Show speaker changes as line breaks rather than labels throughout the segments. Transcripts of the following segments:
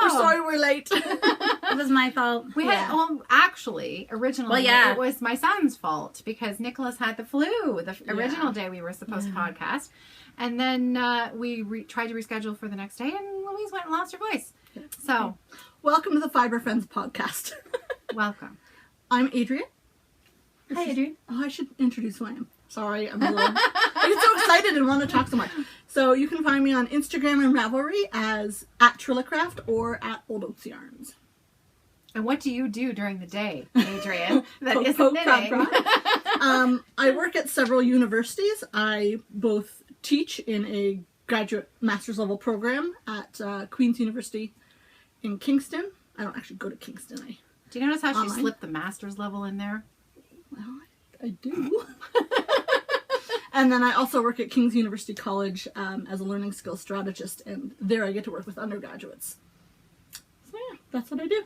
We're sorry we're late.
It was my fault.
We had, actually, originally, it was my son's fault because Nicholas had the flu the original day we were supposed to podcast. And then we tried to reschedule for the next day, and Louise went and lost her voice. Yeah. So,
welcome to the Fiber Friends podcast.
Welcome.
I'm Adrian.
Hi, Adrian.
Oh, I should introduce who I am. Sorry, I'm a little... I get so excited and want to talk so much. So you can find me on Instagram and Ravelry as @Trillicraft or @Old Yarns.
And what do you do during the day, Adrian? That isn't knitting.
I work at several universities. I both teach in a graduate master's level program at Queen's University in Kingston. I don't actually go to Kingston.
Do you notice how she slipped the master's level in there?
Well, I do. And then I also work at King's University College as a learning skills strategist, and there I get to work with undergraduates. So yeah, that's what I do.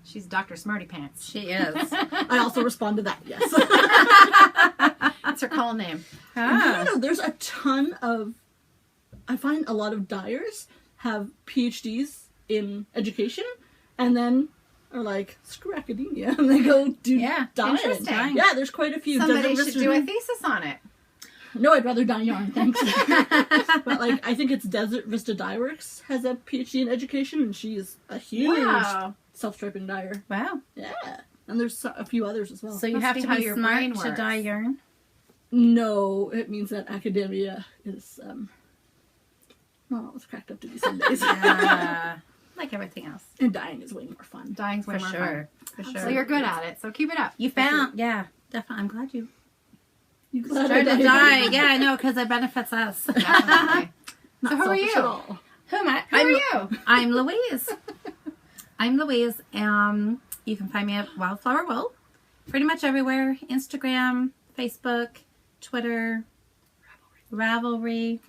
She's Dr. Smarty Pants.
She is.
I also respond to that, yes.
That's her call name.
I don't know, there's a ton of... I find a lot of dyers have PhDs in education, and then are like, screw academia, and they go do dye.
Interesting.
Yeah, there's quite a few.
Somebody should do a thesis on it.
No, I'd rather dye yarn, thanks. But like, I think it's Desert Vista Dye Works has a PhD in education, and she's a huge self-striping dyer.
Wow.
Yeah. And there's a few others as well.
So you have to be smart to dye yarn?
No, it means that academia is not always cracked up to be some days.
Like everything else.
And dyeing is way more fun.
Dyeing's way more fun.
For sure.
So you're good at it, so keep it up.
You found, definitely. I'm glad you
started
to dye. Yeah, I know, because it benefits us.
Definitely. So who are you?
Who am I?
Who are you?
I'm Louise. I'm Louise. You can find me at Wildflower Wool. Pretty much everywhere. Instagram, Facebook, Twitter, Ravelry.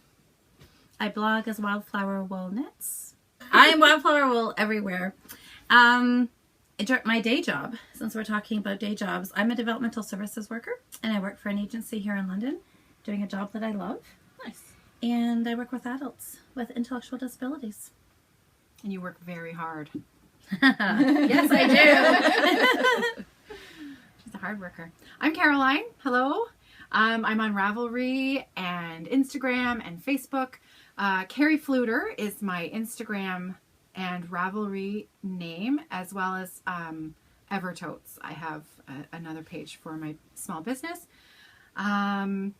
I blog as Wildflower Wool Knits. I am Wildflower Wool everywhere. My day job, since we're talking about day jobs, I'm a developmental services worker, and I work for an agency here in London, doing a job that I love.
Nice.
And I work with adults with intellectual disabilities.
And you work very hard.
Yes, I do.
She's a hard worker. I'm Caroline. Hello. I'm on Ravelry and Instagram and Facebook. Carrie Fluter is my Instagram and Ravelry name, as well as Evertotes. I have another page for my small business. In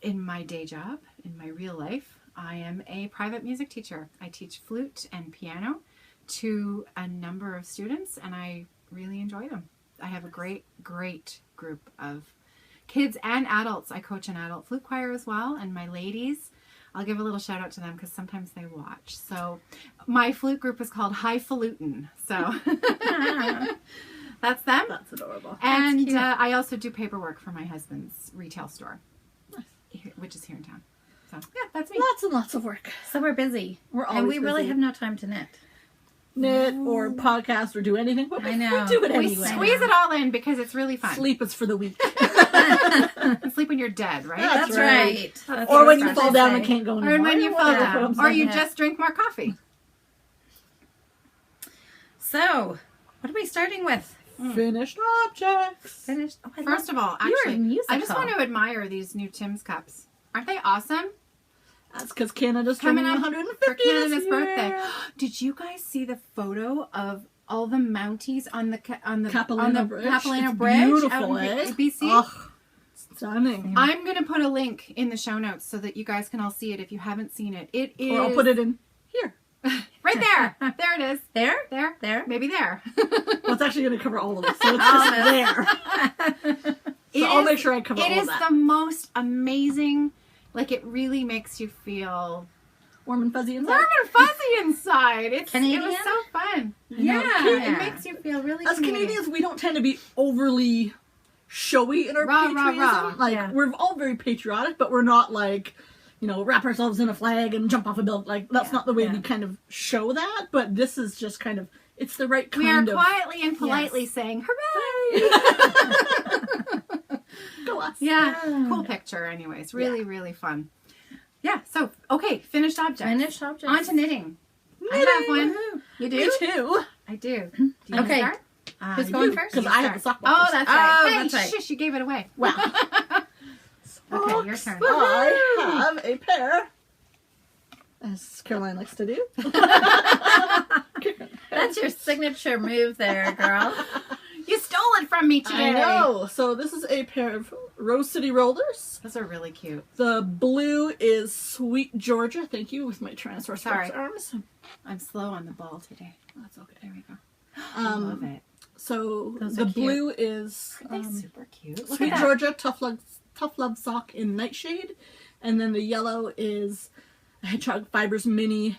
my day job, in my real life, I am a private music teacher. I teach flute and piano to a number of students, and I really enjoy them. I have a great, great group of kids and adults. I coach an adult flute choir as well, and my ladies, I'll give a little shout out to them because sometimes they watch. So my flute group is called Highfalutin. So that's them.
That's adorable.
And I also do paperwork for my husband's retail store, which is here in town. So yeah, that's me.
Lots and lots of work.
So we're busy.
We're always
and we really
busy.
have no time to knit.
Knit or podcast or do anything, but
I know.
we do it
We
anyway.
squeeze it all in because it's really fun.
Sleep is for the weak.
Sleep when you're dead, right?
That's
right.
Right. Or when you fall down and can't go anymore.
Or when you fall
Whatever.
down. Or you just drink more coffee.
So, what are we starting with?
Finished objects.
Finished. Oh,
First of all,
You're
actually,
musical.
I just want to admire these new Tim's cups. Aren't they awesome?
That's because Canada's
Coming
turning
up
150
for Canada's
this year.
birthday. Did you guys see the photo of all the Mounties on the
Capilano Bridge?
Capilano
It's
Bridge
beautiful,
out in
eh?
BC?
Oh, stunning.
I'm going to put a link in the show notes so that you guys can all see it if you haven't seen it. It is...
Or I'll put it in here.
Right there. There it is.
There?
Maybe there.
Well, it's actually going to cover all of it, so it's just there. So I'll make sure I cover all of that.
It is the most amazing... Like, it really makes you feel...
Warm and fuzzy inside.
Warm and fuzzy inside. It
Canadian?
was so fun.
Yeah.
It makes you feel really
As Canadians, we don't tend to be overly showy in our patriotism. Like, we're all very patriotic, but we're not like, wrap ourselves in a flag and jump off a building. Like, that's not the way we kind of show that, but this is just kind of, it's the right kind of...
We are quietly and politely saying, hooray!
Go us.
Yeah. Cool picture anyways. Really, really fun. Yeah, so, okay, finished object.
Finished object.
On to knitting. I have one.
You do?
Me too.
I do. Do you
Okay.
start?
Who's going first?
Because I have the sock
Oh,
boxers.
that's right.
Oh,
Hey,
that's right.
shush, you gave it away.
Wow.
Okay, your turn.
I have a pair, as Caroline likes to do.
That's your signature move there, girl.
You stole it from me today.
I know. So this is a pair of Rose City rollers.
Those are really cute.
The blue is Sweet Georgia. Thank you with my Tyrannosaurus
Sorry.
Rex arms.
I'm slow on the ball today.
That's okay.
There we go. I love it.
So
Those
the
are cute.
blue is
Aren't they super cute? Look
Sweet
at that.
Georgia Tough Love sock in Nightshade, and then the yellow is a Hedgehog Fibers mini,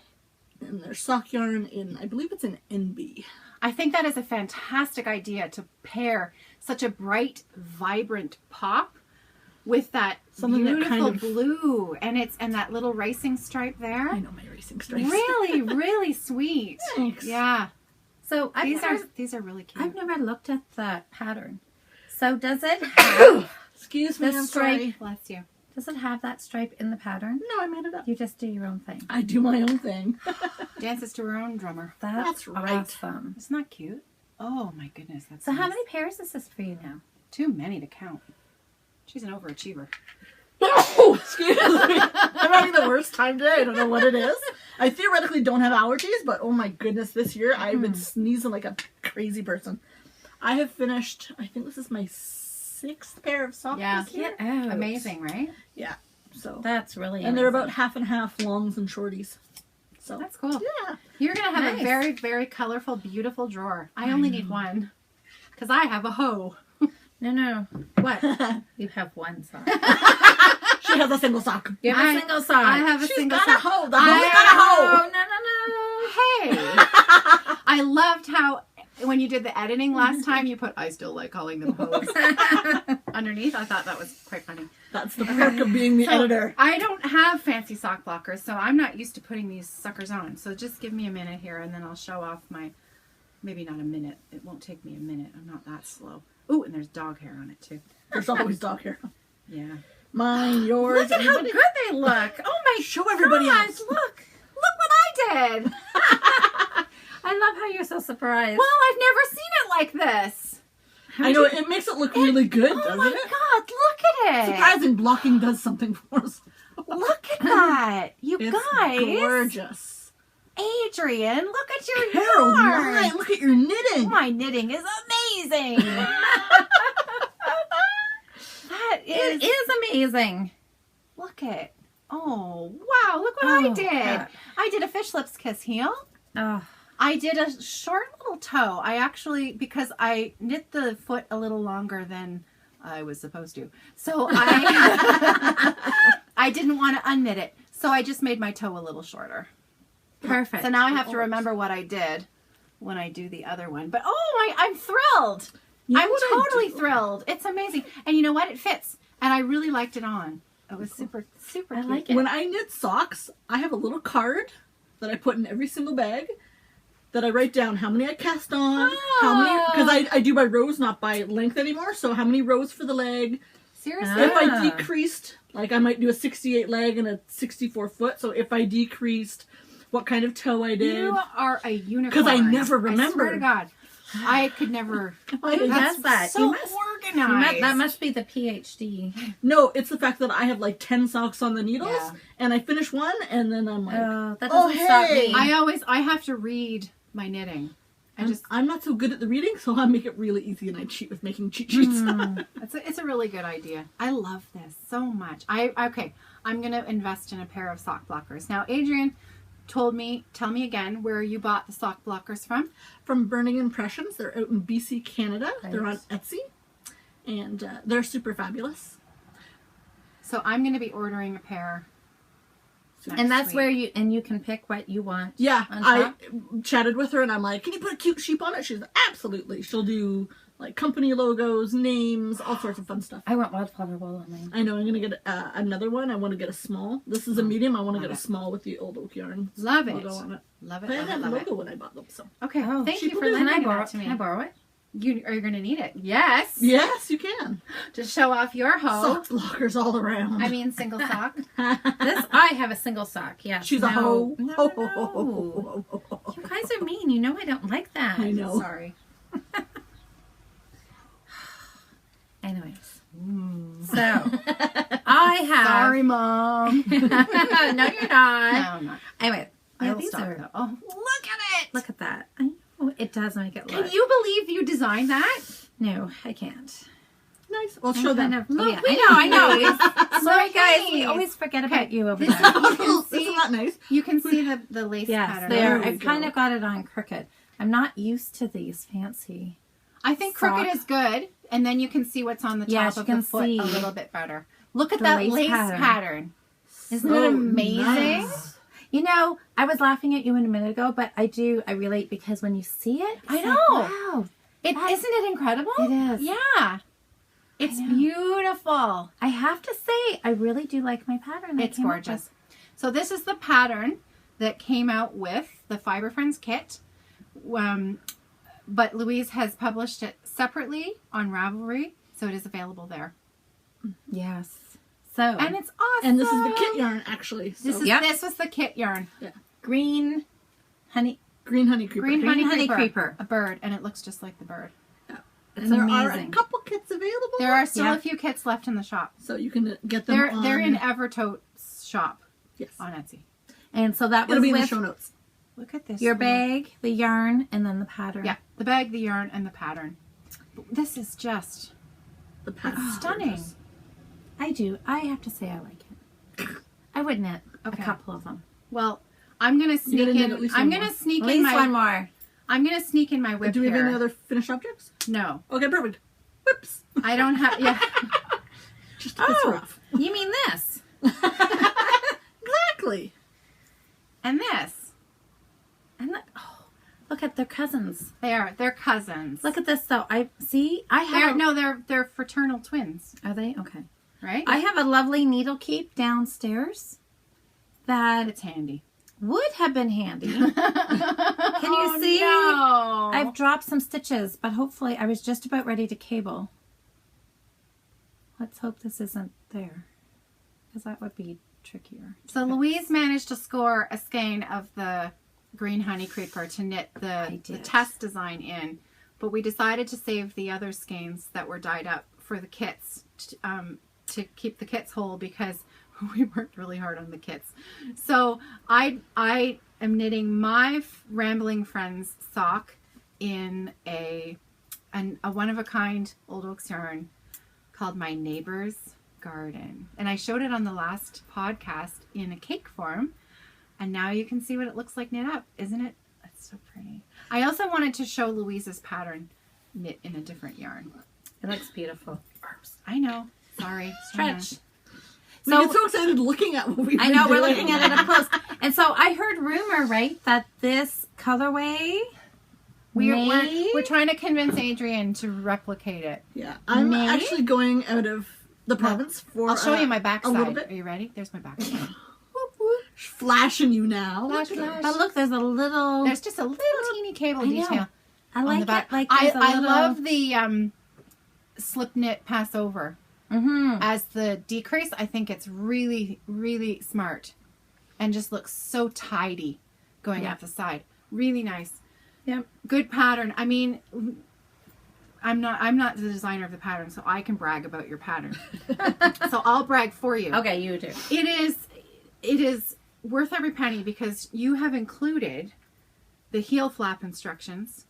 and their sock yarn in, I believe it's an NB.
I think that is a fantastic idea to pair such a bright, vibrant pop with that
Something that
beautiful
kind of-
blue, and that little racing stripe there.
I know my racing stripes.
Really, really sweet.
Thanks.
Yeah,
So
these are really cute.
I've never looked at that pattern. So does it have
Excuse me,
The
I'm
stripe.
sorry.
Bless you.
does it have that stripe in the pattern?
No, I made it up.
You just do your own thing.
I do my own thing.
Dances to her own drummer.
That's
right.
awesome.
Isn't that cute? Oh my goodness, that's
So how
nice.
many pairs is this for you now?
Too many to count. She's an overachiever.
Oh, excuse me. I'm having the worst time today. I don't know what it is. I theoretically don't have allergies, but oh my goodness, this year I've been sneezing like a crazy person. I have finished, I think this is my 6th pair of socks
Yeah.
this year.
Out.
Amazing, right?
Yeah. So
That's really
and they're
amazing.
about half and half longs and shorties. So
That's cool.
yeah.
You're going to have
Nice.
a very, very colurful, beautiful drawer. I only need one because I have a hoe.
No. What? You have one sock.
She has a single sock.
You have a single sock.
I have a
She's
single
got
sock.
a hoe. The
I
hoe's got a hoe.
Oh, no.
Hey. I loved how when you did the editing last time, you put, I still like calling them hoes underneath. I thought that was quite funny.
That's the perk of being the editor.
I don't have fancy sock blockers, so I'm not used to putting these suckers on. So just give me a minute here, and then I'll show off my, maybe not a minute. It won't take me a minute. I'm not that slow. Ooh, and there's dog hair on it, too.
There's always dog hair.
Yeah.
Mine, yours.
Look at how
everybody.
good they look. Oh my
Show everybody
gosh,
else.
look.
Look what I did.
I love how you're so surprised.
Well, I've never seen it like this.
I know, it makes it look really good,
Oh
doesn't
my
it?
God, look at it.
Surprising blocking does something for us.
Look at that. You
It's
guys.
gorgeous.
Adrian, look at your
Carol,
yarn.
my, look at your knitting.
My knitting is amazing. That
it
is.
is amazing.
Look at. Oh, wow. Look what I
Oh,
did.
God.
I did a fish lips kiss heel.
Oh,
I did a short little toe. I actually, because I knit the foot a little longer than I was supposed to. So I didn't want to unknit it. So I just made my toe a little shorter.
perfect.
So now I have to remember what I did when I do the other one. But oh, I'm thrilled.
You know
I'm
what I
totally
do?
thrilled. It's amazing. And you know what? It fits. And I really liked it on. It was super, super
I
cute.
like it.
When I knit socks, I have a little card that I put in every single bag that I write down how many I cast on, how many, because I do by rows, not by length anymore. So how many rows for the leg.
Seriously?
If I decreased, like I might do a 68 leg and a 64 foot. So if I decreased, what kind of toe I did.
You are a unicorn.
'Cause I never
I swear
remembered.
to God. I could never.
Who
That's
does that?
so
You
organized.
that must be the PhD.
No, it's the fact that I have like 10 socks on the needles,
Yeah.
and I finish one, and then I'm like,
That
oh,
doesn't stop
hey.
me.
I have to read my knitting.
I'm not so good at the reading, so I make it really easy, and I cheat with making cheat sheets.
It's a really good idea. I love this so much. Okay, I'm gonna invest in a pair of sock blockers. Now, Adrian tell me again where you bought the sock blockers from.
From Burning Impressions. They're out in BC, Canada.
Nice.
They're on Etsy, and they're super fabulous.
So I'm gonna be ordering a pair.
And that's
next
where
week.
you can pick what you want.
Yeah,
on
I
top?
chatted with her, and I'm like, can you put a cute sheep on it? She's like, absolutely. She'll do like company logos, names, all sorts of fun stuff.
I want wildflower wool on mine.
I know, I'm going to get another one. I want to get a small. This is a medium. I want to
Love
get a
it.
small with the old oak yarn
Love it.
logo on it.
Love it.
But I
Love
didn't
it.
have
Love
logo
it.
when I bought them, so.
Okay.
Oh,
Thank you
people
for
do.
Can I
lending
borrow?
that to me.
Can I borrow it?
Are you going to need it? Yes.
Yes, you can.
To show off your hoe.
Sock blockers all around.
I mean, single sock.
I have a single sock. Yes.
She's a hoe.
No. You guys are mean. You know I don't like that.
I know.
Sorry.
Anyways. So, I have...
Sorry, Mom.
No, you're not.
No, I'm not.
Anyway. Yeah,
I'll
these
stop
are...
though. Oh, look at it.
Look at that. I know. It does make it look...
Can you believe you designed that?
No, I can't.
Nice. Well, show them.
Yeah, I know. Sorry, guys. We always forget about you over there.
Isn't that nice?
You can see the lace pattern.
Yes, I've kind of got it on crooked. I'm not used to these fancy.
I think crooked is good, and then you can see what's on the top of the foot a little bit better. Look at that lace pattern. Isn't it amazing?
Nice.
You know, I was laughing at you a minute ago, but I relate because when you see it,
I know.
Like, wow.
Isn't it incredible?
It is.
Yeah. It's beautiful.
I have to say, I really do like my pattern.
It's gorgeous. So this is the pattern that came out with the Fiber Friends kit. But Louise has published it separately on Ravelry, so it is available there.
Yes. So
and it's awesome.
And this is the kit yarn, actually. So.
This was the kit yarn.
Yeah.
Green honey creeper.
Green honey
creeper.
creeper. A bird, and it looks just like the bird.
Yeah.
It's
and there
amazing.
are a couple kits available.
There are still a few kits left in the shop.
So you can get them
They're in Evertote's shop.
Yes.
On Etsy.
And so that
It'll
was
be in the
with
show notes.
Look at this.
your bag, the yarn, and then the pattern.
Yeah, the bag, the yarn, and the pattern. This is just
The pattern.
stunning.
I have to say I like it. I would knit a
Okay.
couple of them.
Well, I'm gonna sneak in. I'm gonna sneak in my
one more.
I'm gonna sneak in my whip.
Do we have
here.
any other finished objects?
No,
Okay, perfect. Whoops.
I don't have. Yeah.
Just a bit rough.
You mean this?
Exactly.
And this.
And look at their cousins.
They're cousins.
Look at this though.
They're fraternal twins,
Are they? Okay.
right?
I have a lovely needle keep downstairs that
It's handy.
would have been handy. Can you see?
No.
I've dropped some stitches, but hopefully I was just about ready to cable. Let's hope this isn't there, because that would be trickier.
So Louise managed to score a skein of the green honey creeper to knit the test design in, but we decided to save the other skeins that were dyed up for the kits to keep the kits whole, because we worked really hard on the kits. So I am knitting my Rambling Friends sock in a one-of-a-kind old oaks yarn called My Neighbor's Garden. And I showed it on the last podcast in a cake form. And now you can see what it looks like knit up. Isn't it? That's so pretty. I also wanted to show Louise's pattern knit in a different yarn.
It looks beautiful.
I know. Sorry.
Stretch.
We get so excited looking at what we've
I
been
know, we're
doing.
looking at it up close. And so I heard rumor, right, that this colorway
We're trying to convince Adrian to replicate it.
Yeah, I'm actually going out of the province for
I'll show you my backside.
a little bit.
Are you ready? There's my backside.
Flashing you now.
Flash, flash.
But look, there's a little...
There's just a little teeny cable detail.
I
on
like
the back.
it. Like
I love the slip knit pass over as the decrease. I think it's really, really smart, and just looks so tidy going up the side. Really nice.
Yep.
Good pattern. I mean, I'm not the designer of the pattern, so I can brag about your pattern. So I'll brag for you.
Okay, you do.
It is worth every penny, because you have included the heel flap instructions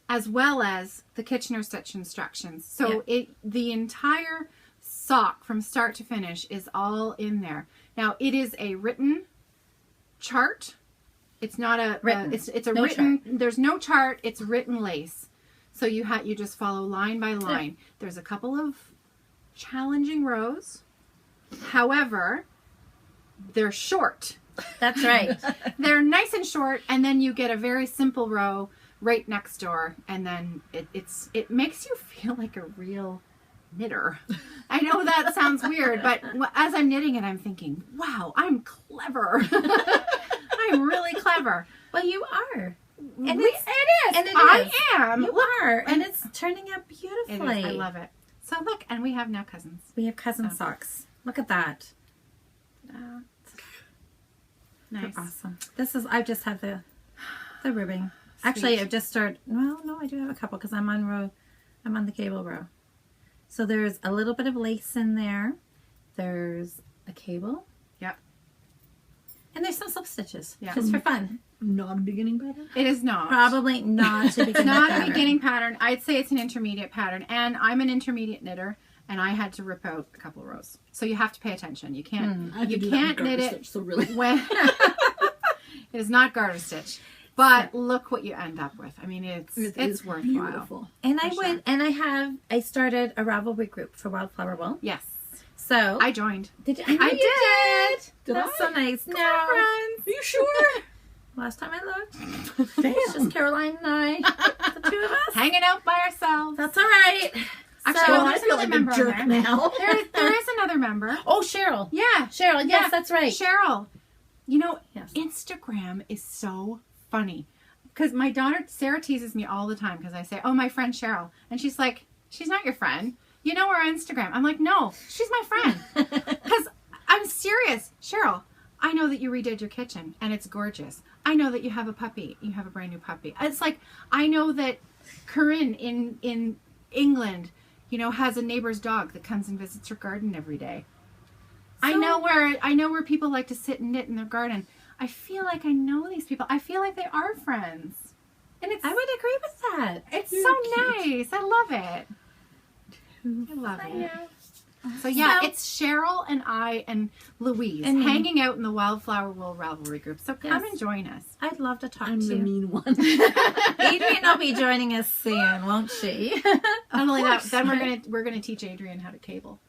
as well as the Kitchener stitch instructions. So the entire sock from start to finish is all in there. Now it is a written chart. It's not a written. It's a written. Chart. There's no chart. It's written lace. So you just follow line by line. Yeah. There's a couple of challenging rows. However, they're short.
That's right.
They're nice and short, and then you get a very simple row right next door, and then it makes you feel like a real knitter. I know that sounds weird, but as I'm knitting it, I'm thinking, wow, I'm clever. I'm really clever.
Well, you are.
It
And it
I
is.
am.
You are. And it's turning out beautifully.
I love it. So look, and we have now cousins.
We have cousin socks. Look at that.
Nice.
They're awesome. I just have the ribbing. Actually, I've just started. Well, no, I do have a couple because I'm on the cable row. So there's a little bit of lace in there. There's a cable.
Yep.
And there's some slip stitches.
Yeah.
Just for fun.
Not a beginning pattern?
It is not.
Probably not a beginning
Not
pattern.
a beginning pattern. I'd say it's an intermediate pattern. And I'm an intermediate knitter, and I had to rip out a couple of rows. So you have to pay attention. You can't. You can't knit it
Stitch, so really.
when it is not garter stitch. But look what you end up with. I mean, it's worthwhile.
Beautiful.
And I started a Ravelry group for Wildflower Wool.
Yes.
So
I joined.
did you?
I did.
That's so nice.
Come
No.
on, friends.
Are you sure?
Last time I looked, it's just Caroline and I, the two of us.
Hanging out by ourselves.
That's all right.
Actually,
So-
well,
I
there's
feel
another
like
member
a
on
jerk
there.
now.
There is another member.
Oh, Cheryl.
Yeah.
Cheryl. Yes,
Yeah.
that's right.
Cheryl. You know,
Yes.
Instagram is so funny. Because my daughter, Sarah, teases me all the time because I say, oh, my friend Cheryl. And she's like, she's not your friend. You know her on Instagram. I'm like, no, she's my friend. Because I'm serious. Cheryl, I know that you redid your kitchen and it's gorgeous. I know that you have a puppy. You have a brand new puppy. It's like, I know that Corinne in England, you know, has a neighbor's dog that comes and visits her garden every day. I know where people like to sit and knit in their garden. I feel like I know these people. I feel like they are friends. And
I would agree with that.
it's
You're
so
cute.
nice. I love it. I love
I
it.
know.
So yeah,
So-
it's Cheryl and I and Louise
And me.
hanging out in the Wildflower Wool Ravelry group. So come
Yes.
and join us.
I'd love to talk
I'm
to
the
you.
mean one.
Adrian will be joining us soon, won't she?
Not only that,
course.
then we're gonna teach Adrian how to cable.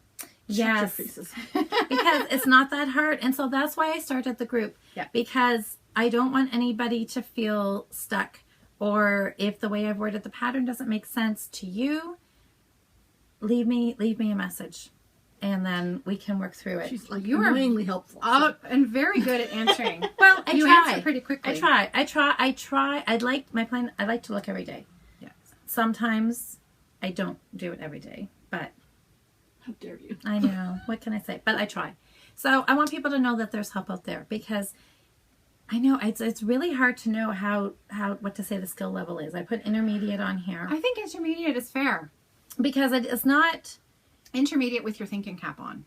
Shut your
Yes.
faces.
Because it's not that hard. And so that's why I started the group.
Yeah.
Because I don't want anybody to feel stuck. Or if the way I've worded the pattern doesn't make sense to you, leave me a message. And then we can work through it.
She's like,
You are
annoyingly helpful.
And very good at answering.
Well, I
you
try.
answer pretty quickly.
I try. I like to look every day.
Yeah.
Sometimes I don't do it every day, but
How dare you?
I know. What can I say? But I try. So I want people to know that there's help out there because I know it's really hard to know how what to say the skill level is. I put intermediate on here
I think intermediate is fair.
because it's not.
Intermediate with your thinking cap on.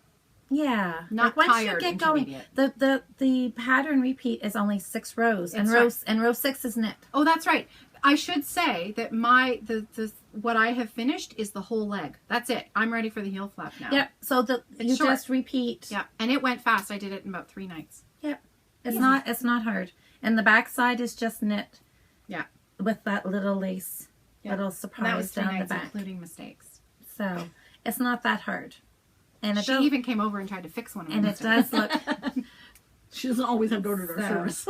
Yeah,
Not
once you
tired
get going,
intermediate.
the pattern repeat is only 6 rows, and
It's
row 6 is knit.
Oh, that's right. I should say that what I have finished is the whole leg. That's it. I'm ready for the heel flap now.
Yep. So you
short.
just repeat.
Yeah, and it went fast. I did it in about 3 nights.
Yep. It's not hard, and the back side is just knit.
Yeah.
With that little lace,
Yeah.
little
And that
surprise
was 3
down the
nights,
back.
including mistakes.
So it's not that hard, and it
She
does,
even came over and tried to fix one of
and
them.
it does look.
She doesn't always have door-to-door
So.
service.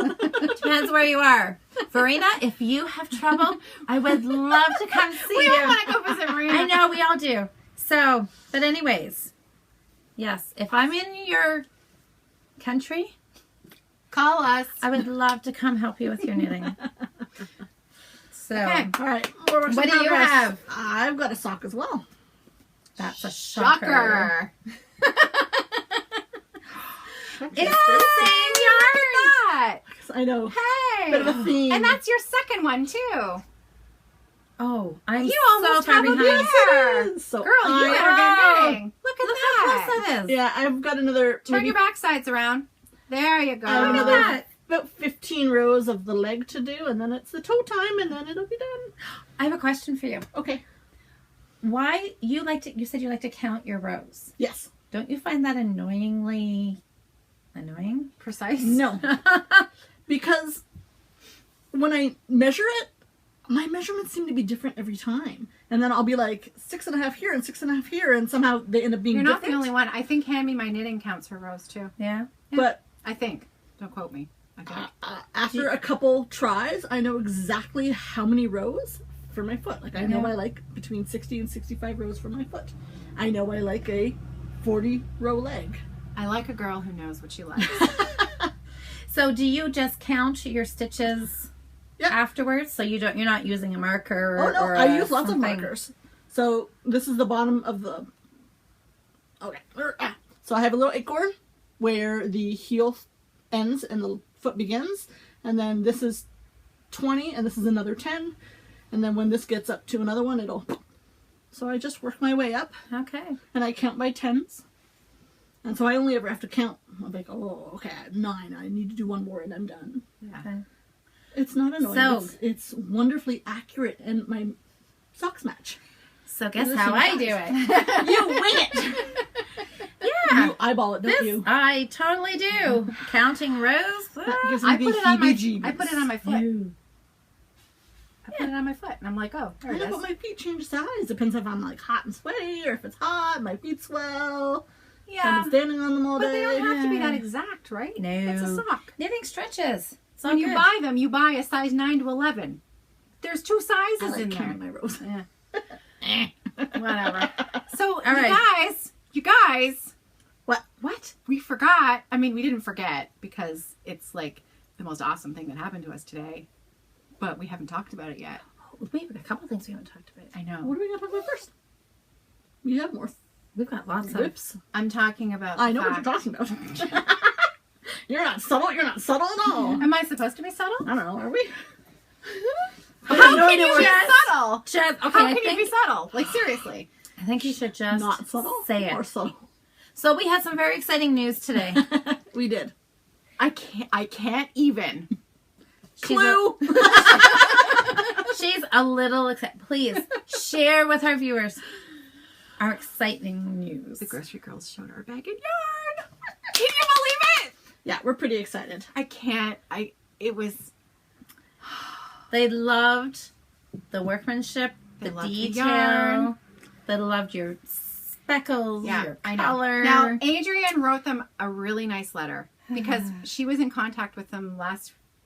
Depends where you are. Verena, if you have trouble, I would love to come see
We
you.
all want to go visit Marina.
I know, we all do. So, but anyways, yes, if I'm in your country,
Call us.
I would love to come help you with your knitting. So,
Okay.
All right. More works
What
in
do you
progress.
have?
I've got a sock as well.
that's a shocker.
Shocker.
It's the same yarn.
I know.
Hey.
Bit of a theme.
And that's your second one, too.
Oh, I'm
You
so
almost
far
have a
behind.
year.
So
Girl, you
I-
are good knitting. Look at
Look how
that.
close that is.
Yeah, I've got another.
Turn
maybe
your backsides around. There you go.
I have
Look at
another
that.
about 15 rows of the leg to do, and then it's the toe time, and then it'll be done.
I have a question for you.
Okay.
Why you said you like to count your rows.
Yes.
Don't you find that annoying?
Precise.
No. Because when I measure it, my measurements seem to be different every time. And then I'll be like 6.5 here and 6.5 here, and somehow they end up being
You're not
different.
the only one. I think Hand Me My Knitting counts for rows, too.
Yeah.
But
I think. Don't quote me. I think.
after a couple tries, I know exactly how many rows for my foot. Like I know I like between 60 and 65 rows for my foot. I know I like a 40 row leg.
I like a girl who knows what she likes.
So do you just count your stitches afterwards, so you're not using a marker. Or
I use lots of markers. So this is the bottom of the. Okay. So I have a little acorn where the heel ends and the foot begins, and then this is 20, and this is another 10, and then when this gets up to another one, it'll. So I just work my way up.
Okay.
And I count by tens. And so I only ever have to count. I'm like, oh, okay, I have 9. I need to do one more and I'm done.
Yeah.
Okay.
It's not annoying.
So,
it's wonderfully accurate, and my socks match.
So guess how I do it.
You wing it.
Yeah.
You eyeball it, don't you?
I totally do. Counting rows.
I put it on my foot. I put it on my foot, and I'm like, oh, there it is.
But my feet change size. Depends if I'm like hot and sweaty, or if it's hot, my feet swell.
Yeah.
I've been standing on them all day.
But they don't have to be that exact, right?
No.
It's a sock.
Knitting stretches. It's
When you buy them, you buy a size 9 to 11. There's 2 sizes in there.
Counting my rows.
Yeah. Whatever. So,
All right.
you guys.
What?
We forgot. I mean, we didn't forget because it's like the most awesome thing that happened to us today. But we haven't talked about it yet.
We've got a couple things we haven't talked about.
I know.
What are we going to talk about first? We have more.
We've got lots of
whips.
I'm talking about
I know what you're talking about. You're not subtle. You're not subtle at all.
Am I supposed to be subtle?
I don't know. Are we?
How can you be subtle?
Okay,
How can you be subtle? Like, seriously.
I think you should just
Not subtle.
say it.
Or subtle.
So we had some very exciting news today.
We did.
I can't even.
Clue.
She's a little excited. Please share with our viewers our exciting news.
The grocery girls showed our bag and yarn. Can you believe it?
Yeah, we're pretty excited.
I can't. It was.
They loved the workmanship,
They
the
loved the
detail.
yarn.
They loved your speckles, your
I know.
color.
Now, Adrienne wrote them a really nice letter because she was in contact with them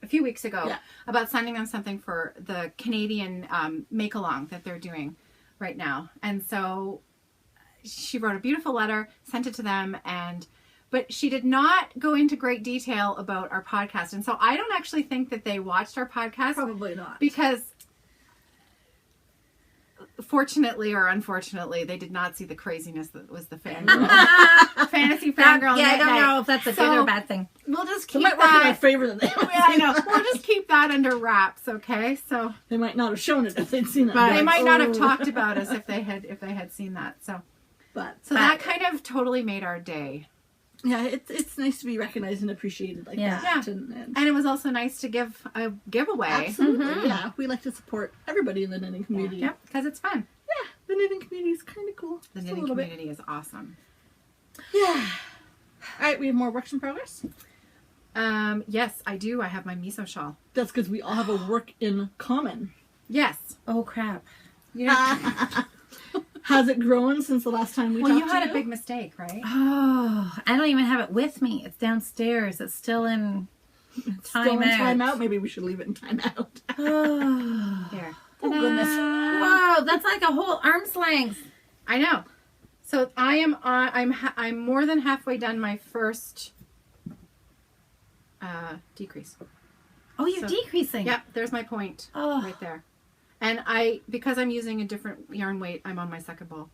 a few weeks ago about sending them something for the Canadian make-along that they're doing right now. And so she wrote a beautiful letter, sent it to them, but she did not go into great detail about our podcast. And so I don't actually think that they watched our podcast.
Probably not.
Because fortunately or unfortunately, they did not see the craziness that was the fangirl. Fantasy fangirl.
Yeah, I don't know if that's a good or bad thing.
We'll just
It
keep
might work in my
that.
favor that they
Yeah, I know. We'll just keep that under wraps, okay? So
They might not have shown it if they'd seen it.
they might not have talked about us if they had seen that. So that kind of totally made our day.
Yeah, it's nice to be recognized and appreciated like that.
Yeah.
And
And it was also nice to give a giveaway.
absolutely. Yeah, we like to support everybody in the knitting community.
Yep, because it's fun.
Yeah, the knitting community is kind of cool.
The
Just a
knitting
little bit.
community is awesome.
Yeah. All right, we have more works in progress.
Yes, I do. I have my miso shawl.
That's because we all have a work in common.
Yes.
Oh, crap.
Has it grown since the last time we
Well,
talked
you
to
had a big mistake, right?
Oh, I don't even have it with me. It's downstairs. It's still in
Still in
timeout.
timeout? Maybe we should leave it in timeout.
Oh.
There.
Oh, goodness.
Whoa, that's like a whole arm's length.
I know. So I'm more than halfway done my first decrease.
Oh, you're decreasing.
Yep, there's my point right there. And because I'm using a different yarn weight, I'm on my second ball.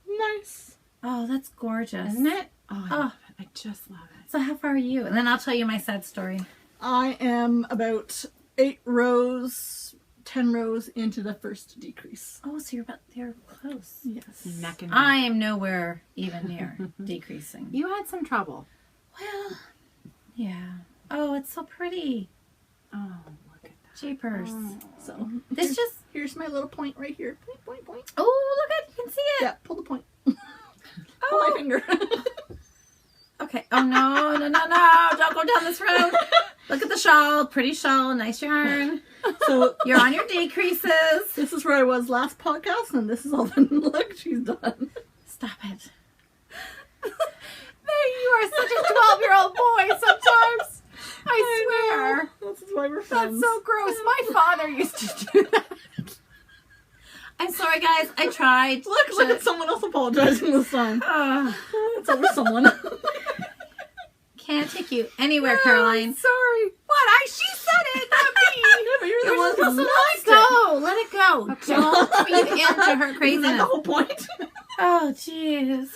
Nice.
Oh, that's gorgeous.
Isn't it? Oh, I love it. I just love it.
So how far are you? And then I'll tell you my sad story.
I am about 8 rows, 10 rows into the first decrease.
Oh, so you're close.
Yes.
Neck and
I am nowhere even near decreasing.
You had some trouble.
Well, yeah. Oh, it's so pretty.
Oh, look at that.
Jeepers.
So here's my little point right here. Point, point, point.
Oh, look at you can see it.
Yeah, pull the point. Pull my finger.
Okay. Oh no. Don't go down this road. Look at the shawl. Pretty shawl. Nice yarn.
So
You're on your decreases.
this is where I was last podcast, and this is all the look she's done.
Stop it.
You are such a 12-year-old boy sometimes. I swear.
That's why we're friends.
That's so gross. My father used to do that.
I'm sorry, guys. I tried.
Look at someone else apologizing this time. It's over someone.
Can't take you anywhere, Caroline.
Sorry. What? She said it, not me.
Yeah, but you're
You're supposed to let it go. Let it go.
Okay.
Don't feed into her
Is
craziness.
that the whole point?
Oh, jeez.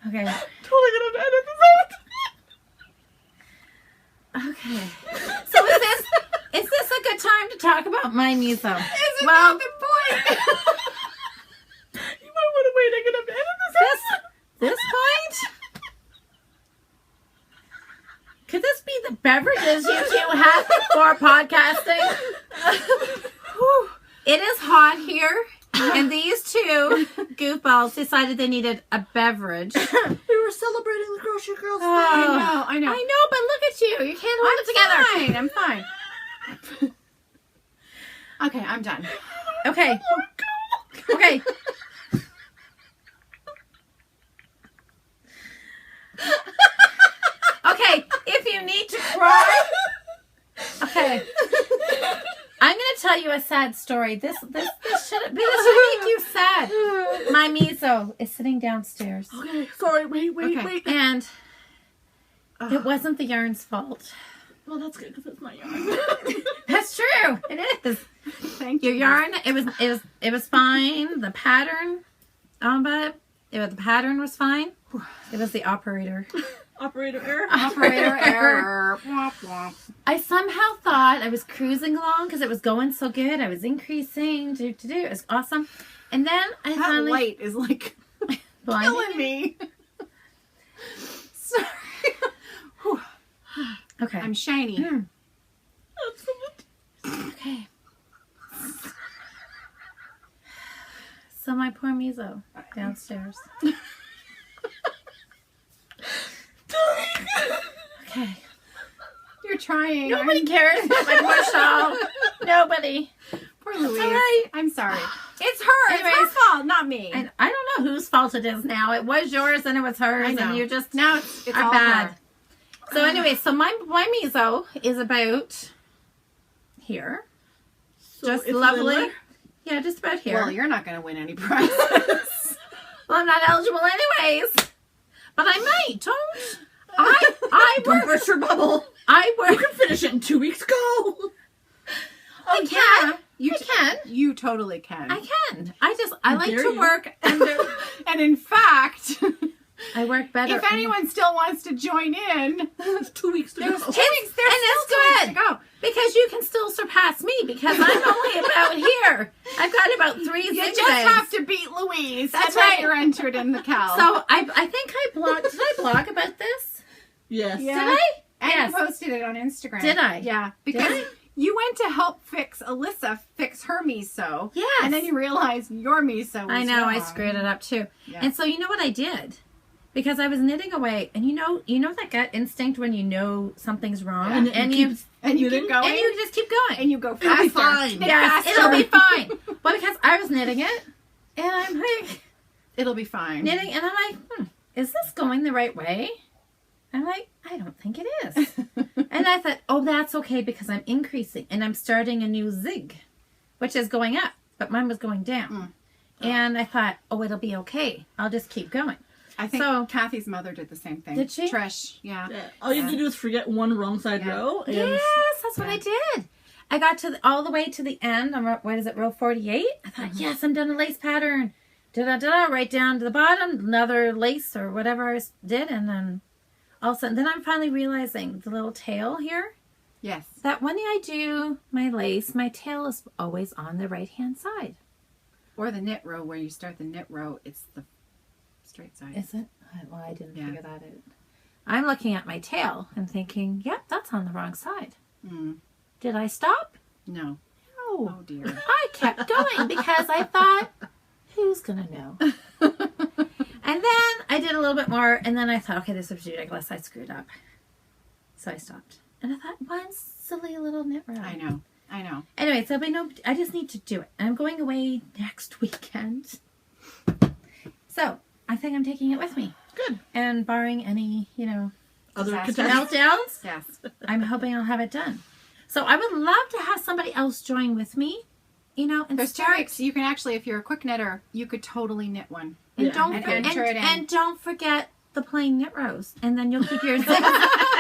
Okay.
Totally gonna edit this out.
Okay. So is this a good time to talk about my miso?
Is it not the point?
You might want to wait. I'm gonna edit this out.
This point? Could this be the beverages you two have before podcasting? Whew. It is hot here, and these two goofballs decided they needed a beverage.
We were celebrating the grocery girl's
Oh,
I know.
I know, but look at you. You can't hold it together.
I'm fine. Okay, I'm done.
Okay. Okay. Okay, if you need to cry. Okay. I'm going to tell you a sad story. This should make you sad. My miso is sitting downstairs.
Okay, sorry, wait.
And it wasn't the yarn's fault.
Well, that's good because it's my yarn.
That's true. It is.
Thank
Your
you.
yarn, it was fine. The pattern, the pattern was fine. It was the operator.
Operator error.
Operator error. Womp womp.
I somehow thought I was cruising along because it was going so good. I was increasing. It was awesome. And then I
That
finally
light is like
blinded
killing me. Sorry. Whew.
Okay.
I'm shiny.
Okay. So my poor miso downstairs. Okay.
You're trying.
Nobody cares about my poor shawl. Nobody.
Poor Louise.
all right.
I'm sorry. It's her. It's her
Anyways.
fault, not me.
And I don't know whose fault it is now. It was yours and it was hers,
I know.
and you just
Now it's
are
all
bad.
her.
So anyway, so my miso is about here.
So
Just
it's
lovely.
littler?
Yeah, just about here.
Well, you're not going to win any prizes.
Well, I'm not eligible anyways. But I might. I
Don't
work.
burst your bubble.
I
You
work.
can finish it in 2 weeks. Go.
I can.
You
I can.
You totally can.
I can. I like
dare
to
you.
work under.
And in fact,
I work better.
if anyone still wants to join in,
There's 2 weeks to go.
there's 2 weeks.
and
There's
it's
still 2 weeks
good
to go.
because you can still surpass me because I'm only about here. I've got about 3
You
zigzags.
just have to beat Louise.
That's
and then
right.
You're entered in the Cal.
So I think I blogged. Did I blog about this?
Yes.
Yeah.
Did I?
and
Yes.
you posted it on Instagram.
Did I?
Yeah,
Did
because
I?
you went to help Alyssa fix her miso.
Yes.
And then you realized your miso was
I know, I
wrong.
screwed it up too.
Yeah.
And so you know what I did? Because I was knitting away, and you know that gut instinct when you know something's wrong,
Yeah.
and,
And
you
keep-
And you
You
keep
didn't-
going.
and you just keep going.
And you go
It'll
faster.
be fine.
Knit
Yes,
faster.
it'll be fine. Well, because I was knitting it, and I'm like
It'll be fine.
knitting, and I'm like, is this going the right way? I'm like, I don't think it is. And I thought, oh, that's okay because I'm increasing and I'm starting a new zig, which is going up, but mine was going down. And I thought, oh, it'll be okay. I'll just keep going.
I think
So-
Kathy's mother did the same thing.
Did she?
Trish, yeah.
Yeah. All you have to do is forget one wrong side
Yeah.
row. And
Yes, that's what I did. I got to all the way to the end. I'm what is it, row 48? I thought, yes, I'm done a lace pattern. Da-da-da-da, right down to the bottom, another lace or whatever I did, and then all of a sudden, then I'm finally realizing the little tail here,
Yes.
that when I do my lace, my tail is always on the right-hand side.
Or the knit row, where you start the knit row, it's the straight side.
Is it? Well, I didn't
Yeah.
figure that out. I'm looking at my tail and thinking, yep, that's on the wrong side. Did I stop?
No.
No.
Oh, dear.
I kept going because I thought, who's going to know? And then I did a little bit more, and then I thought, okay, this is ridiculous. I screwed up. So I stopped. And I thought, one silly little knit row.
I know.
Anyway, so I just need to do it. I'm going away next weekend. So I think I'm taking it with me.
Good.
And barring any,
Other
Disaster.
catastrophes.
meltdowns,
Yes.
I'm hoping I'll have it done. So I would love to have somebody else join with me, and
There's 2
start.
weeks. You can actually, if you're a quick knitter, you could totally knit one.
And
Yeah.
don't
And
for-
enter it in.
and don't forget the plain knit rows, and then you'll keep your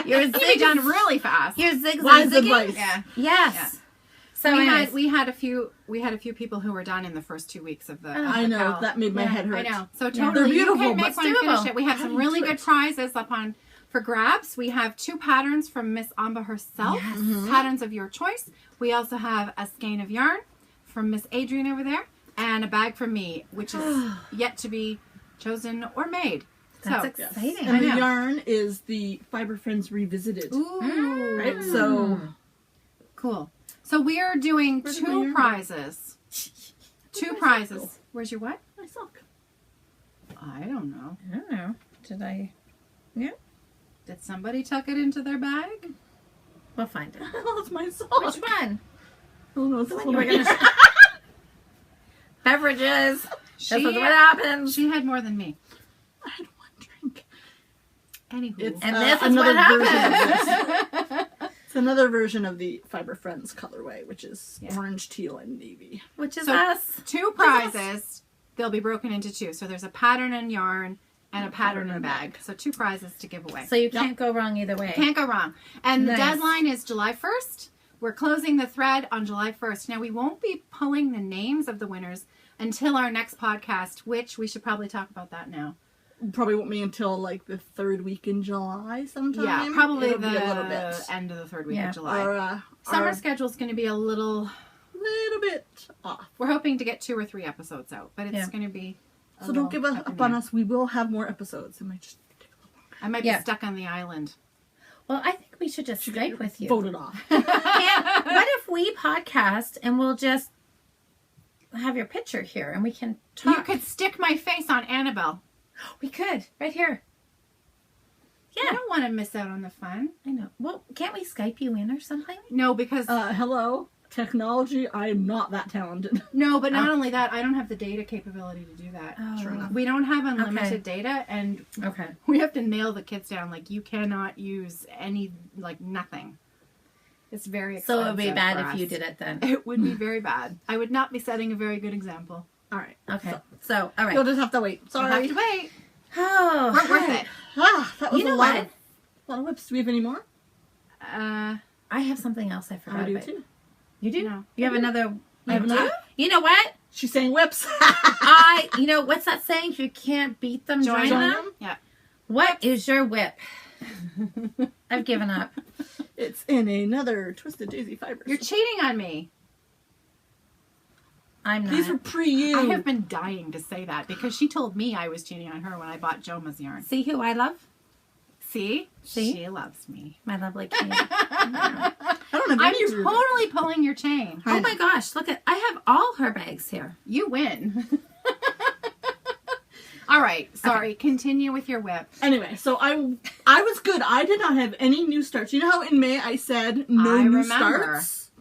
You'll be done really fast.
Your zigzag.
Wise advice.
Yeah.
Yes.
Yeah.
So
we had a few people who were done in the first 2 weeks of the.
I know
cowl.
that made my head hurt.
I know. So
Yeah.
totally,
They're beautiful,
you can make
but
one and finish it. We have
How
some
do you
really
do
good
it?
prizes up on for grabs. We have 2 patterns from Miss Amba herself. Patterns of your choice. We also have a skein of yarn from Miss Adrian over there, and a bag from me, which is yet to be chosen or made.
That's
So,
exciting.
And
I
the
know.
yarn is the Fiber Friends Revisited.
Ooh,
Right? So
cool. So we are doing
Where's my
2
yarn?
prizes. 2
my
prizes.
sock go?
Where's your what?
my sock.
I don't know.
I don't know. Did I? Yeah.
Did somebody tuck it into their bag?
We'll find it.
Oh, it's my sock.
Which one?
Oh no, it's
The
this
one you
one.
were gonna. Beverages. That's what
She
happens.
had more than me.
I had one drink.
Anywho.
It's
And this is
another
what
version of this. It's another version of the Fiber Friends colorway, which is orange, teal, and navy.
Which is
So-
us.
2 prizes. They'll be broken into 2. So there's a pattern and yarn and a pattern and bag. So 2 prizes to give away.
So you can't go wrong either way.
Can't go wrong. And the
Nice.
deadline is July 1st. We're closing the thread on July 1st. Now, we won't be pulling the names of the winners until our next podcast, which we should probably talk about that now.
Probably won't be until like the 3rd week in July sometime.
Yeah, probably
It'll
the
be a little bit.
end of the 3rd week
Yeah.
of July.
Our,
Summer
our
schedule's going to be a little...
bit off.
We're hoping to get 2 or 3 episodes out, but it's
Yeah.
going to be...
So don't give up on us. We will have more episodes. It might just take a little longer.
I might
Yeah.
be stuck on the island.
Well, I think we should just Skype with you.
Voted off.
What if we podcast and we'll just have your picture here and we can
You
talk?
could stick my face on Annabelle.
We could. Right here.
I
Yeah.
don't want to miss out on the fun.
I know. Well, can't we Skype you in or something?
No, because...
Hello. Technology, I am not that talented.
no, but not only that, I don't have the data capability to do that.
Oh.
True enough.
We don't have unlimited
Okay.
data, and
Okay.
we have to nail the kids down. Like, you cannot use any, like, nothing. It's very
So
expensive.
it would be bad
for
if
us.
you did it then.
It would be very bad. I would not be setting a very good example.
All right.
Okay. So, all
You'll
right.
just have to wait.
You'll
Sorry.
have to wait.
Oh,
Weren't worth it.
That was
You know
a lot
what?
of, lot of whips. Do we have any more?
I have something else I forgot
I do
about.
too.
You do?
No.
You have another.
I have another.
You know what?
She's saying whips.
You know, what's that saying? If you can't beat them, join
Join
them.
them?
Yeah.
What is your whip? I've given up.
It's in another Twisted Daisy fibers.
You're cheating on me.
I'm not.
These were pre-you.
I have been dying to say that because she told me I was cheating on her when I bought Joma's yarn.
See who I love?
See?
See?
She loves me.
My lovely king.
I don't have
I'm
any of your-
totally pulling your chain.
Oh my gosh, look at, I have all her bags here.
You win. All right. Sorry. Continue with your whip.
Anyway, so I was good. I did not have any new starts. You know how in May I said no
I
new
remember.
starts?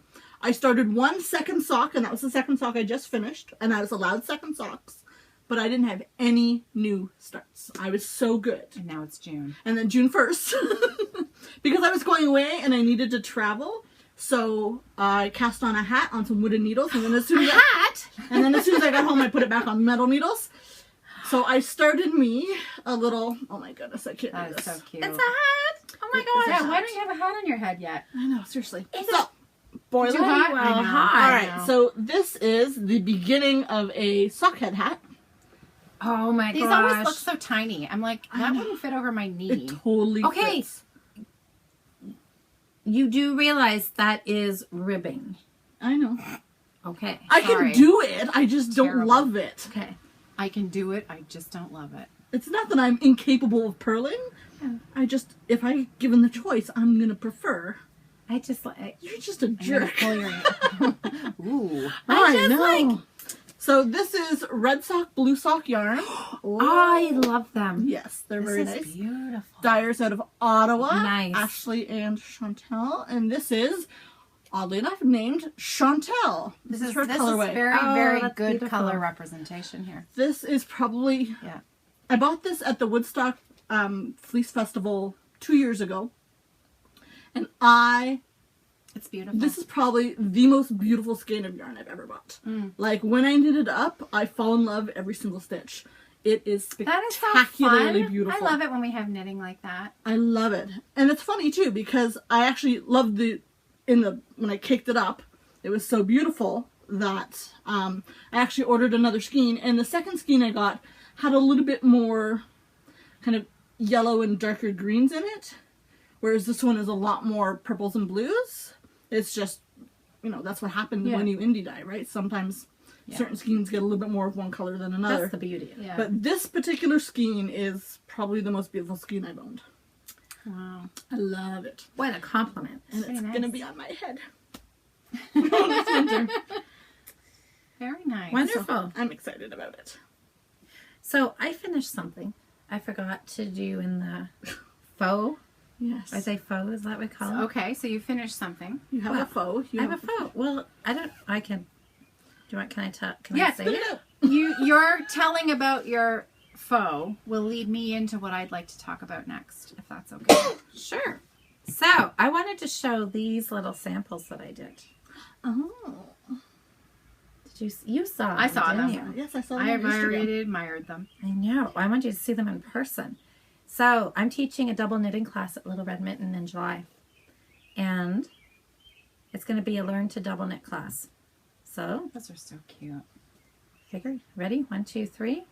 I started 1 second sock, and that was the second sock I just finished, and I was allowed second socks, but I didn't have any new starts. I was so good.
And now it's June.
And then June 1st, because I was going away and I needed to travel, so I cast on a hat on some wooden needles, and then as soon as I got home, I put it back on metal needles. So I started me a little. Oh my goodness, I can't
That
do
is
this.
so cute.
It's a hat. Oh my
It's
gosh.
Yeah, why don't you have a hat on your head yet?
I know, seriously.
It's
So, boiler.
Too hot?
well,
I know.
hot.
All
I
right,
know.
so this is the beginning of a sock head hat.
Oh my
These
gosh.
always look so tiny. I'm like, that wouldn't fit over my knee.
It totally
Okay.
fits.
You do realize that is ribbing.
I know.
Okay.
I
Sorry.
can do it. I just don't
Terrible.
love it.
Okay.
I can do it. I just don't love it.
It's not that I'm incapable of purling. I just, if I given the choice, I'm gonna prefer.
I just like.
You're just a
I'm gonna
jerk.
pull your Ooh.
I
I
just
know.
like-
So this is red sock, blue sock yarn.
I love them.
Yes, they're
This
very
is
nice.
beautiful.
Dyers out of Ottawa.
Nice.
Ashley and Chantel. And this is, oddly enough, named Chantel.
This is
her colorway.
very,
Oh,
very
that's
good
beautiful.
color representation here.
This is probably...
Yeah.
I bought this at the Woodstock Fleece Festival 2 years ago. And
It's beautiful.
this is probably the most beautiful skein of yarn I've ever bought. Like, when I knit it up, I fall in love every single stitch. It is
That is so
spectacularly
fun.
beautiful.
I love it when we have knitting like that.
I love it. And it's funny too because I actually loved when I caked it up, it was so beautiful that I actually ordered another skein, and the second skein I got had a little bit more kind of yellow and darker greens in it, whereas this one is a lot more purples and blues. It's just, that's what happens when you indie dye, right? Sometimes certain skeins get a little bit more of one color than another.
That's the beauty of it.
Yeah.
But this particular skein is probably the most beautiful skein I've owned.
Wow.
I love it.
What a compliment.
And it's
nice.
going to be on my head.
Very nice.
Wonderful.
So I'm excited about it.
So I finished something I forgot to do in the faux.
Yes.
I say faux, is that what we call it?
Okay, so you finished something.
You have a faux.
I have a faux. Well, can I
Yes,
say
Spit
it?
it out.
You're telling about your faux will lead me into what I'd like to talk about next, if that's okay.
Sure. So I wanted to show these little samples that I did.
Oh.
You saw them,
I saw
didn't
them.
you?
Yes, I saw
I
them on
have already
Instagram.
admired them.
I know. I want you to see them in person. So I'm teaching a double knitting class at Little Red Mitten in July. And it's going to be a learn to double knit class. So,
Those are so cute.
figure, ready? 1, 2, 3. Isn't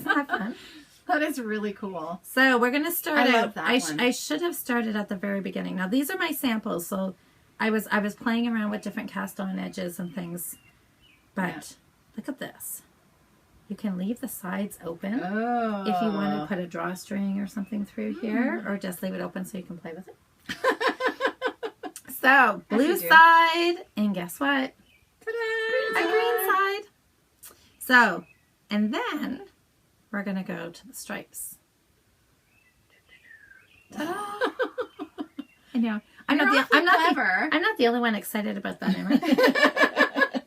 that fun?
That is really cool.
So we're going to start
I
out.
love that one.
I should have started at the very beginning. Now these are my samples. So I was playing around with different cast on edges and things. But look at this. You can leave the sides open
Oh.
if you want to put a drawstring or something through here, or just leave it open so you can play with it. So blue
you do.
side, and guess what?
Ta-da!
A green side. So, and then we're gonna go to the stripes. Ta-da! I know. I'm not the only one excited about that, am I?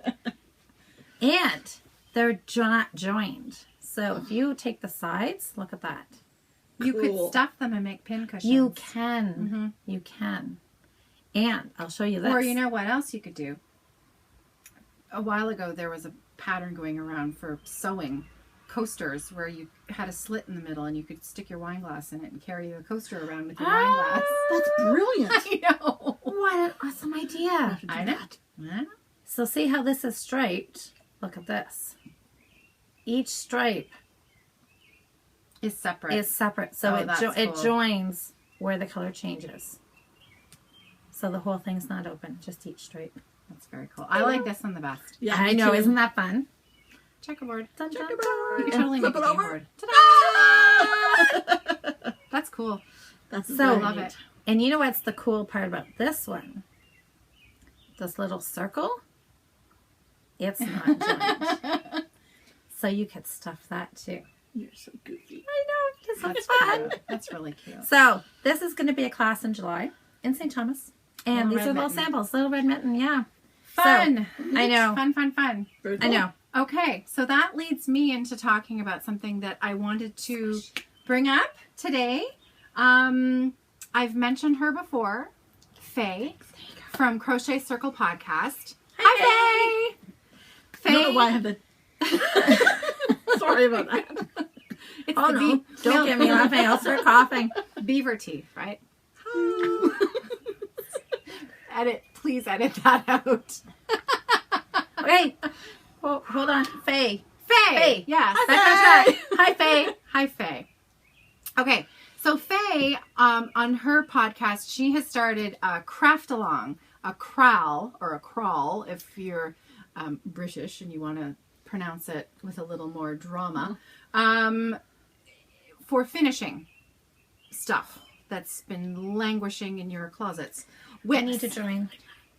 And they're not joined. So if you take the sides, look at that.
You could
Cool.
stuff them and make pin cushions.
You can. You can. And I'll show you this.
Or you know what else you could do? A while ago there was a pattern going around for sewing coasters where you had a slit in the middle and you could stick your wine glass in it and carry the coaster around with your wine glass.
That's brilliant.
I know.
What an awesome idea.
I know. Yeah.
So see how this is striped? Look at this. Each stripe
It's separate.
is separate. So
Oh, that's
it
cool.
joins where the color changes. So the whole thing's not open, just each stripe.
That's very cool. I like this one the best.
Yeah,
I
me
know,
too.
isn't that fun?
Checkerboard.
Dun, dun,
Checkerboard.
dun.
You could
And
totally
flip
make a
it over.
game board.
Ah!
That's cool.
That's
So-
very
I love
neat.
it.
And you know what's the cool part about this one? This little circle, it's not joined. So you could stuff that too.
You're so goofy.
I know, it's
That's
fun.
cute. That's really cute.
So this is going to be a class in July in St. Thomas. And
Little
these
Red
are little
Mitten.
samples. Little Red Mitten, yeah.
Fun.
I know.
Fun.
Very
I
cool.
know.
Okay, so that leads me into talking about something that I wanted to bring up today. I've mentioned her before, Faye from Crochet Circle Podcast. Hi, Faye.
I don't know why I have the... Sorry about that.
It's
Oh
the
no, don't get me laughing. I'll start coughing.
beaver teeth, right? Please edit that out.
Okay. Hold on. Faye.
Faye. Yes.
Hi, Faye.
Hi, Faye. Okay, so Faye, on her podcast, she has started a craft along, a crawl if you're British and you want to pronounce it with a little more drama, for finishing stuff that's been languishing in your closets.
I need to join.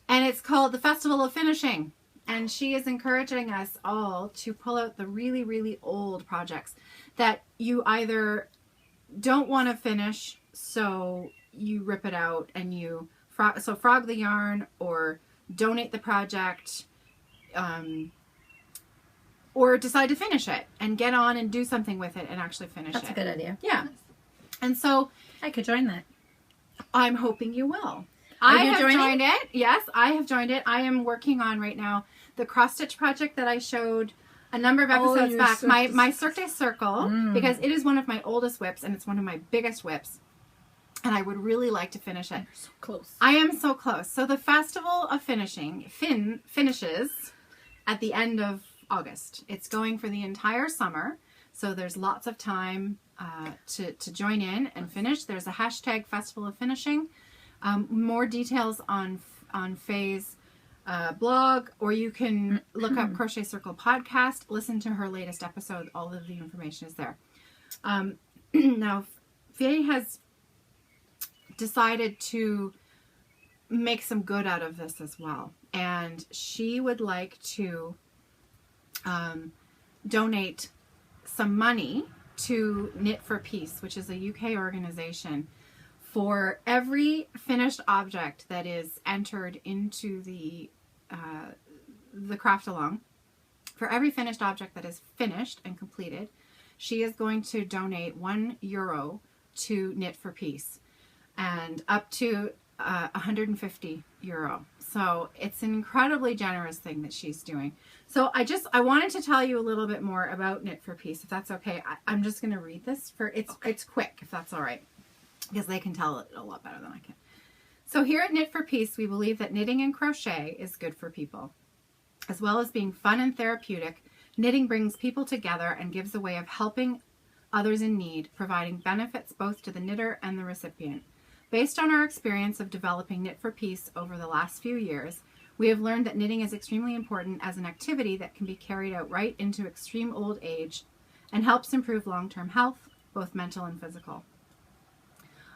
And it's called the Festival of Finishing. And she is encouraging us all to pull out the really, really old projects that you either don't want to finish, so you rip it out and you frog the yarn or donate the project, or decide to finish it and get on and do something with it and actually finish
That's
it.
a good idea.
Yeah. And so
I could join that.
I'm hoping you will.
Are
I
you
have
joining?
joined it. Yes, I have joined it. I am working on right now the cross stitch project that I showed a number of episodes back, my Cirque Circle, because it is one of my oldest whips and it's one of my biggest whips. And I would really like to finish it.
You're so close.
I am so close. So the Festival of Finishing finishes at the end of August. It's going for the entire summer. So there's lots of time to join in and finish. There's a hashtag Festival of Finishing. More details on Faye's blog, or you can look up Crochet Circle podcast, listen to her latest episode. All of the information is there. Now, Faye has decided to make some good out of this as well. And she would like to donate some money to Knit for Peace, which is a UK organization, for every finished object that is entered into the craft along. For every finished object that is finished and completed, she is going to donate €1 to Knit for Peace, and up to €150. So it's an incredibly generous thing that she's doing. So I wanted to tell you a little bit more about Knit for Peace, if that's okay. I'm just going to read this it's quick, if that's all right, because they can tell it a lot better than I can. So here at Knit for Peace, we believe that knitting and crochet is good for people. As well as being fun and therapeutic, knitting brings people together and gives a way of helping others in need, providing benefits both to the knitter and the recipient. Based on our experience of developing Knit for Peace over the last few years, we have learned that knitting is extremely important as an activity that can be carried out right into extreme old age and helps improve long-term health, both mental and physical.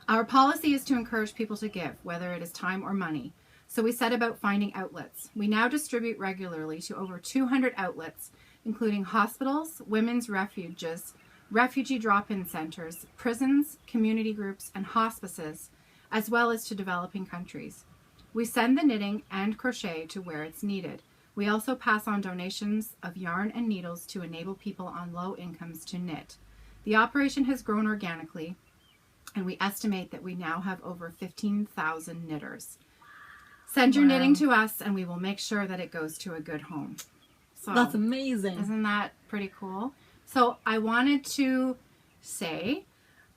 Our policy is to encourage people to give, whether it is time or money. So we set about finding outlets. We now distribute regularly to over 200 outlets, including hospitals, women's refuges, refugee drop-in centers, prisons, community groups, and hospices, as well as to developing countries. We send the knitting and crochet to where it's needed. We also pass on donations of yarn and needles to enable people on low incomes to knit. The operation has grown organically, and we estimate that we now have over 15,000 knitters. Send your knitting to us, and we will make sure that it goes to a good home. So
that's amazing.
Isn't that pretty cool? So I wanted to say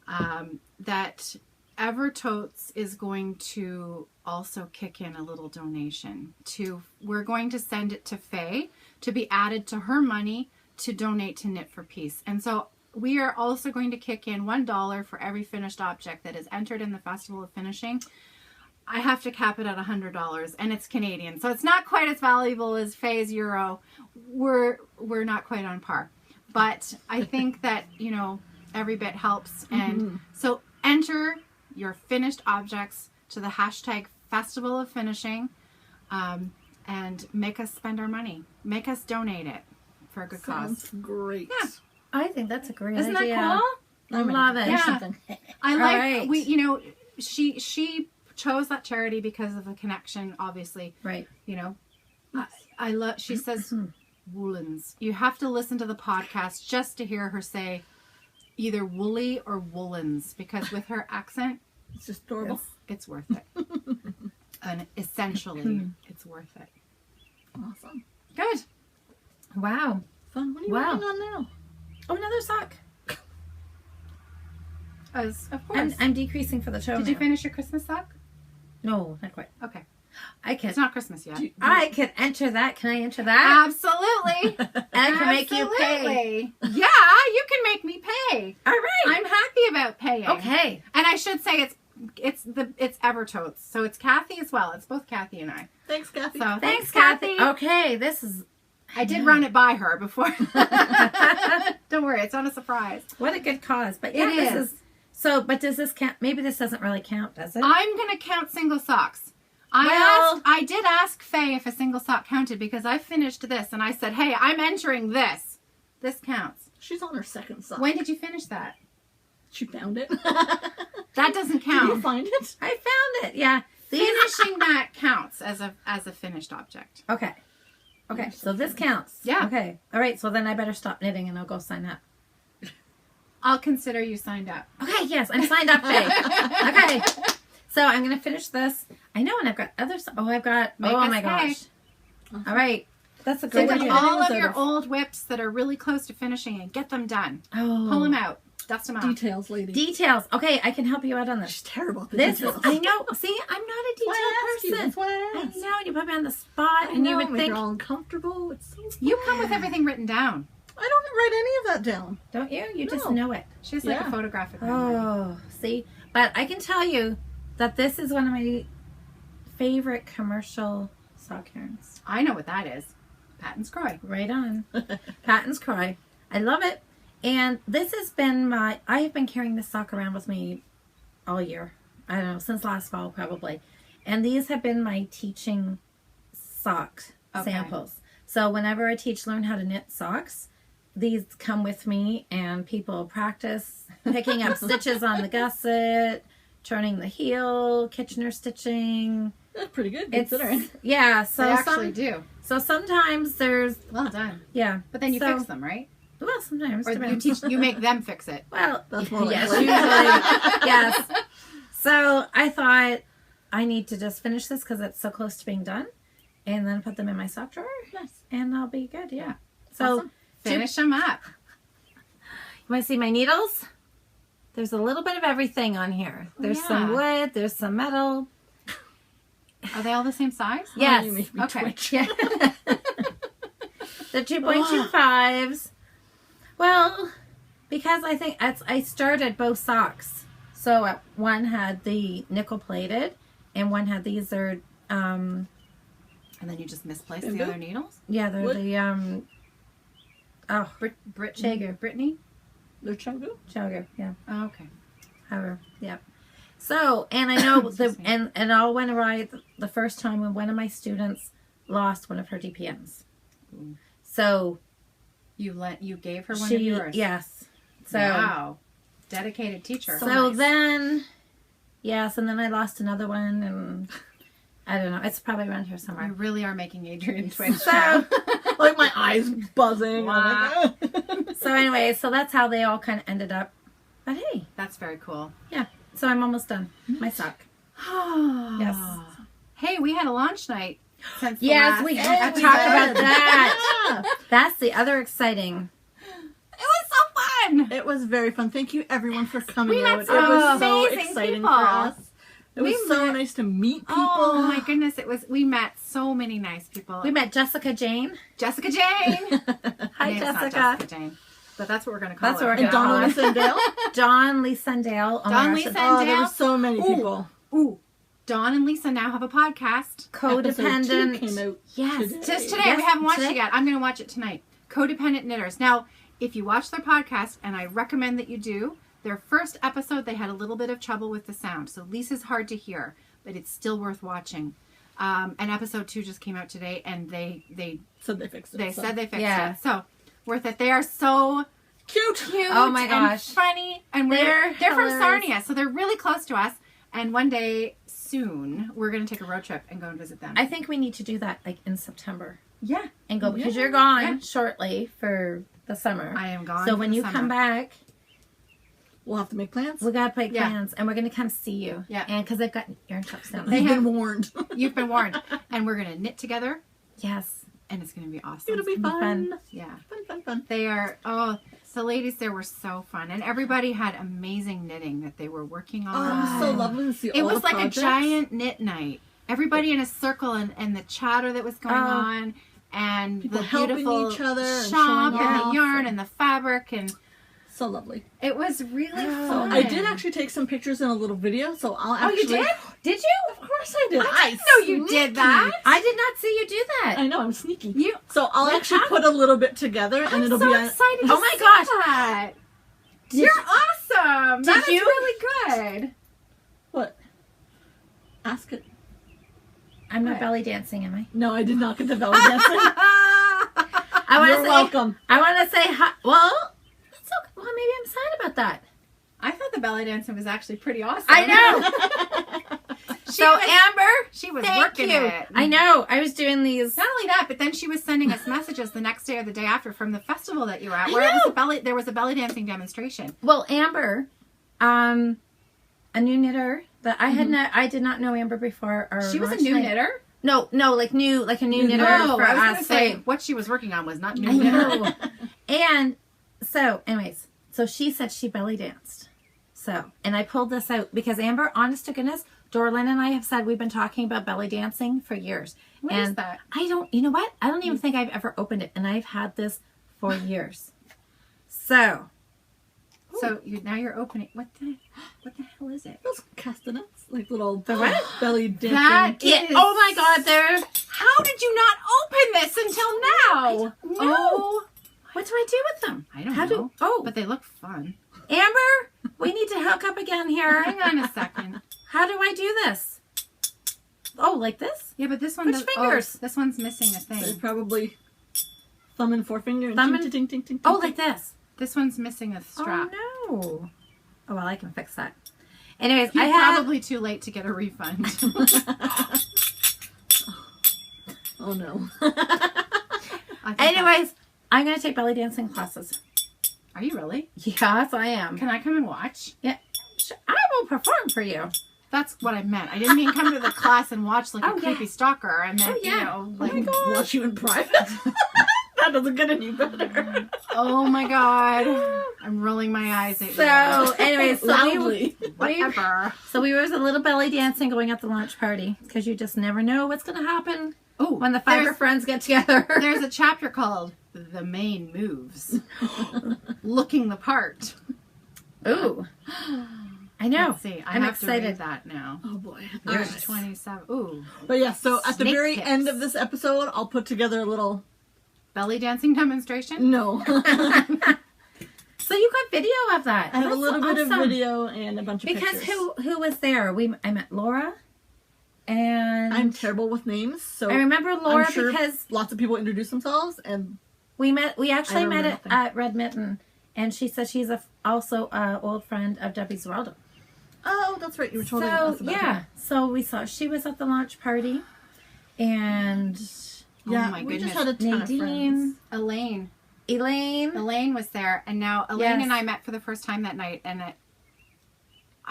that Evertote is going to also kick in a little donation. We're going to send it to Faye to be added to her money to donate to Knit for Peace. And so we are also going to kick in $1 for every finished object that is entered in the Festival of Finishing. I have to cap it at $100, and it's Canadian, so it's not quite as valuable as Faye's euro. We're not quite on par, but I think that, you know, every bit helps. And so enter your finished objects to the hashtag Festival of Finishing, and make us spend our money. Make us donate it for a good cause.
Sounds great.
Yeah. I think that's a great
Isn't
idea.
that cool?
I love it.
Yeah. I like,
right.
you know, she chose that charity because of the connection, obviously.
Right.
You know, I love, she says woolens. You have to listen to the podcast just to hear her say either woolly or woolens, because with her accent,
It's just adorable.
it's worth it. And essentially, it's worth it.
Awesome.
Good.
Wow.
Fun. What are you
Wow.
working on now?
Oh, another sock.
Of course.
I'm decreasing for the show.
Did you finish your Christmas sock?
No, not quite.
Okay.
I can.
It's not Christmas yet.
I can enter that. Can I enter that?
Absolutely.
And I can make you pay.
Absolutely. Yeah, you can make me pay.
All right.
I'm happy about paying.
Okay.
And I should say it's Evertote. So it's Kathy as well. It's both Kathy and I.
Thanks, Kathy.
So thanks, Kathy.
Okay, this is.
I did run it by her before. Don't worry, it's not a surprise.
What a good cause. But yeah,
It
this
is.
is. So, but does this count? Maybe this doesn't really count, does it?
I'm going to count single socks. I did ask Faye if a single sock counted, because I finished this and I said, hey, I'm entering this. This counts.
She's on her second sock.
When did you finish that?
She found it.
That doesn't
Did
count.
you find it?
I found it. Yeah.
Finishing that counts as a finished object.
Okay. Okay. So this counts.
Yeah.
Okay. All right. So then I better stop knitting and I'll go sign up.
I'll consider you signed up.
Okay. Yes, I'm signed up. Okay. So I'm gonna finish this. I know, and I've got other. Oh, I've got.
Make
oh
us
my
pay.
gosh. All right. That's a
Think
great
of
idea.
all of your old whips that are really close to finishing and get them done.
Oh.
Pull them out. Dust them off.
Details, lady.
Details. Okay, I can help you out on this.
She's terrible at the
This
details.
is, I know. See, I'm not a
That's why I asked you.
detailed
That's
person.
why I
I
asked.
know, and you put me on the spot, and you would
make
think,
her all uncomfortable. It's so
You come with everything written down.
I don't write any of that down.
don't you? You just
No.
know it.
She has like
Yeah.
a photographic memory.
Oh, see? But I can tell you that this is one of my favorite commercial sock yarns.
I know what that is. Patton's Croy.
Right on. Patton's Cry. I love it. And this has been I have been carrying this sock around with me all year. I don't know, since last fall probably. And these have been my teaching sock samples. So whenever I teach learn how to knit socks, these come with me and people practice picking up stitches on the gusset, turning the heel, Kitchener stitching.
That's pretty good
It's
considering.
yeah, so
They actually do.
so sometimes there's
Well done.
yeah.
But then you
So-
fix them, right?
Well, sometimes
Or you
depends.
you make them fix it.
Well,
That's more like
yes,
it.
usually, yes. So I thought I need to just finish this because it's so close to being done, and then put them in my sock drawer,
Nice.
and I'll be good. Yeah. So
Awesome.
Finish them up.
you want to see my needles? There's a little bit of everything on here. There's some
Yeah.
wood. There's some metal.
Are they all the same size?
Yes.
Oh, you make me
Okay.
twitch.
Yeah. The 2.25s. Well, because I think I started both socks. So one had the nickel plated, and one had these are
And then you just misplaced the
Bimbo?
other needles?
yeah they're
What?
the Chager.
Brittany?
They're Chogu?
Jogger, yeah.
Oh, okay.
However, yeah. So, and I know
Excuse me.
and it all went awry the first time when one of my students lost one of her DPMs.
Ooh.
So
You gave her one
she
of yours.
yes. So
Wow. Dedicated teacher.
so
nice.
then yes, and then I lost another one, and I don't know. It's probably around here
You
somewhere.
really are making Adrian twitch
So
now.
Like my eyes buzzing. I'm like, "Ah."
so anyway, so that's how they all kind of ended up. But hey,
That's very cool.
so I'm almost done. My sock. Yes.
Hey, we had a launch night. Since the
Yes,
last
we have to
episode.
talk about that.
Yeah.
That's the other exciting.
It was so fun.
It was very fun. Thank you everyone for coming
We had
out. It
some
was so
amazing
exciting
people.
for us. It was
We
so
met-
nice to meet people.
Oh my goodness, we met so many nice people.
We met Jessica Jane.
Jessica Jane.
Hi,
Name's not
Jessica.
Jessica Jane. But that's what we're going to call
That's
her.
what we're
And
gonna
Donna Lissandale.
Dawn, Lisa, and Dale. Oh,
Dawn,
my
Lisa,
gosh.
and
Oh, there
Dale.
were so many
Ooh.
people.
Ooh, Dawn and Lisa now have a podcast.
Episode 2
Codependent.
came out
Yes.
today.
Just today.
Yes,
We haven't watched
today.
it yet. I'm going to watch it tonight. Codependent Knitters. Now, if you watch their podcast, and I recommend that you do, their first episode, they had a little bit of trouble with the sound. So Lisa's hard to hear, but it's still worth watching. And episode 2 just came out today, and they
Said they fixed it.
They
so.
said they fixed
Yeah.
it. So, worth it. They are so
Cute.
cute
Oh my
and
gosh.
funny. And
They're
they're from
hilarious.
Sarnia, so they're really close to us. And one day soon, we're going to take a road trip and go and visit them.
I think we need to do that like in September
yeah.
and go because
Yeah.
you're gone
Yeah.
shortly for the summer.
I am gone.
So
for
when
the
you
summer.
come back,
We'll have to make plans.
we gotta play
Yeah.
plans, and we're gonna come see you.
Yeah.
and because they've got yarn shops down
They
there.
You've
have-
been warned.
You've been warned. And we're going to knit together,
Yes.
and it's going to be awesome.
It'll be
gonna be
fun.
fun.
Yeah.
Fun.
They are, the ladies there were so fun. And everybody had amazing knitting that they were working
Oh,
on.
it was so lovely to see
It
all
was
the
like
projects.
a giant knit night. Everybody in a circle and the chatter that was going on and
People
the
helping
beautiful
each other and
shop
showing
and
off.
the yarn and the fabric, and
So lovely.
it was really
Oh.
fun.
I did actually take some pictures in a little video, so I'll
Oh,
actually...
you did? Did you?
Of course I did.
I didn't know you did that.
I did not see you do that.
I know, I'm sneaky.
You.
So I'll
Like
actually
how?
put a little bit together and
I'm
it'll
so
be on...
excited.
Oh
to
my
see
gosh.
that.
Did
You're
you-
awesome.
Did
That's
you?
really good.
What? Ask it.
I'm not
What?
belly dancing, am I?
No, I did not get the belly dancing.
I want
You're
to say.
welcome.
I want to say hi. Well, that's okay. Well, maybe I'm sad about that.
I thought the belly dancing was actually pretty awesome.
I know.
She
So
was-
Amber,
She was
thank
working
you.
it.
I know. I was doing these.
Not only that, but then she was sending us messages the next day or the day after from the festival that you were at,
I
where it was
know.
there was a belly dancing demonstration.
Well, Amber, a new knitter that I had I did not know Amber before. Our
She was a
launch
new
night.
knitter.
No, like a new knitter
No,
for
I was going to
us.
say,
Like,
what she was working on was not new
I
knitter.
know. And so, anyways, so she said she belly danced. So, and I pulled this out because Amber, honest to goodness, Dorlyn and I have said we've been talking about belly dancing for years.
What
and
is that?
you know what? I don't even think I've ever opened it, and I've had this for years. So
Now you're opening. What the hell is it?
Those castanets, like little
what?
belly dancing.
That
yeah,
is-
oh my God, they're.
How did you not open this until now?
No. What do I do with them?
I don't
How
know.
oh,
But they look fun.
Amber, we need to hook up again here.
Hang on a second.
How do I do this? Oh, like this?
Yeah, but this one.
Which fingers?
This one's missing a
They're
thing.
probably thumb and forefinger. And
Thumb
ting,
and-
ting, ting, ting,
Oh,
ting,
like this.
This one's missing a strap.
Oh no. Oh well, I can fix that. Anyways,
You're
I have.
probably too late to get a refund.
Oh no.
I think
Anyways, I'm gonna take belly dancing classes.
Are you really?
Yes, I am.
Can I come and watch?
Yeah, I will perform for you.
That's what I meant. I didn't mean come to the class and watch like
Oh,
a
yeah.
creepy stalker. I meant,
Oh, yeah.
you know,
Oh
like,
my God.
Watch you in private. That doesn't get any better.
oh my God. I'm rolling my eyes at
So, anyways,
Loudly.
you. Whatever.
So we was a little belly dancing going at the launch party because you just never know what's gonna happen
Oh,
when the fiber friends get together.
there's a chapter called The Main Moves. Looking the part.
Ooh, I know.
Let's see.
I'm
have
excited.
to read that now.
Oh boy.
There's
Alright.
27. Ooh.
But yeah, so at the
Snake
very
tips.
end of this episode, I'll put together a little.
Belly dancing demonstration?
No.
So you got video of that?
I have a
That's
little bit of
awesome.
video and a bunch of
Because
pictures.
who was there? I met Laura, and
I'm terrible with names, so
I remember Laura
I'm sure
because
lots of people introduce themselves, and
we actually
I
met
remember
at,
nothing.
at Red Mitten, and she said she's also an old friend of Debbie Zeraldo.
oh, that's right, you were telling
So
us about
yeah,
her.
so we saw she was at the launch party, and
Yeah,
Oh my
we
goodness.
just had a ton of
Nadine,
Elaine.
Elaine.
Elaine was there, and now Elaine
Yes.
and I met for the first time that night, and I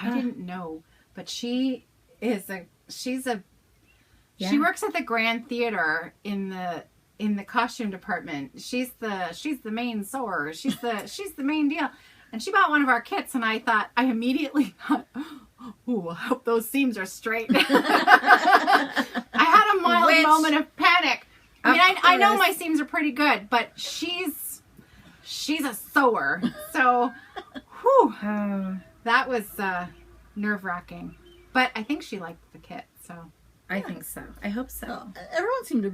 didn't know, but she
Yeah.
works at the Grand Theater in the costume department. She's the main sewer. She's the main deal, and she bought one of our kits, and I immediately thought, ooh, I hope those seams are straight. I had a mild moment of panic. I mean, I know my seams are pretty good, but she's a sewer. So, whew, that was nerve-wracking. But I think she liked the kit, so.
I think so. I hope so.
Well, everyone seemed to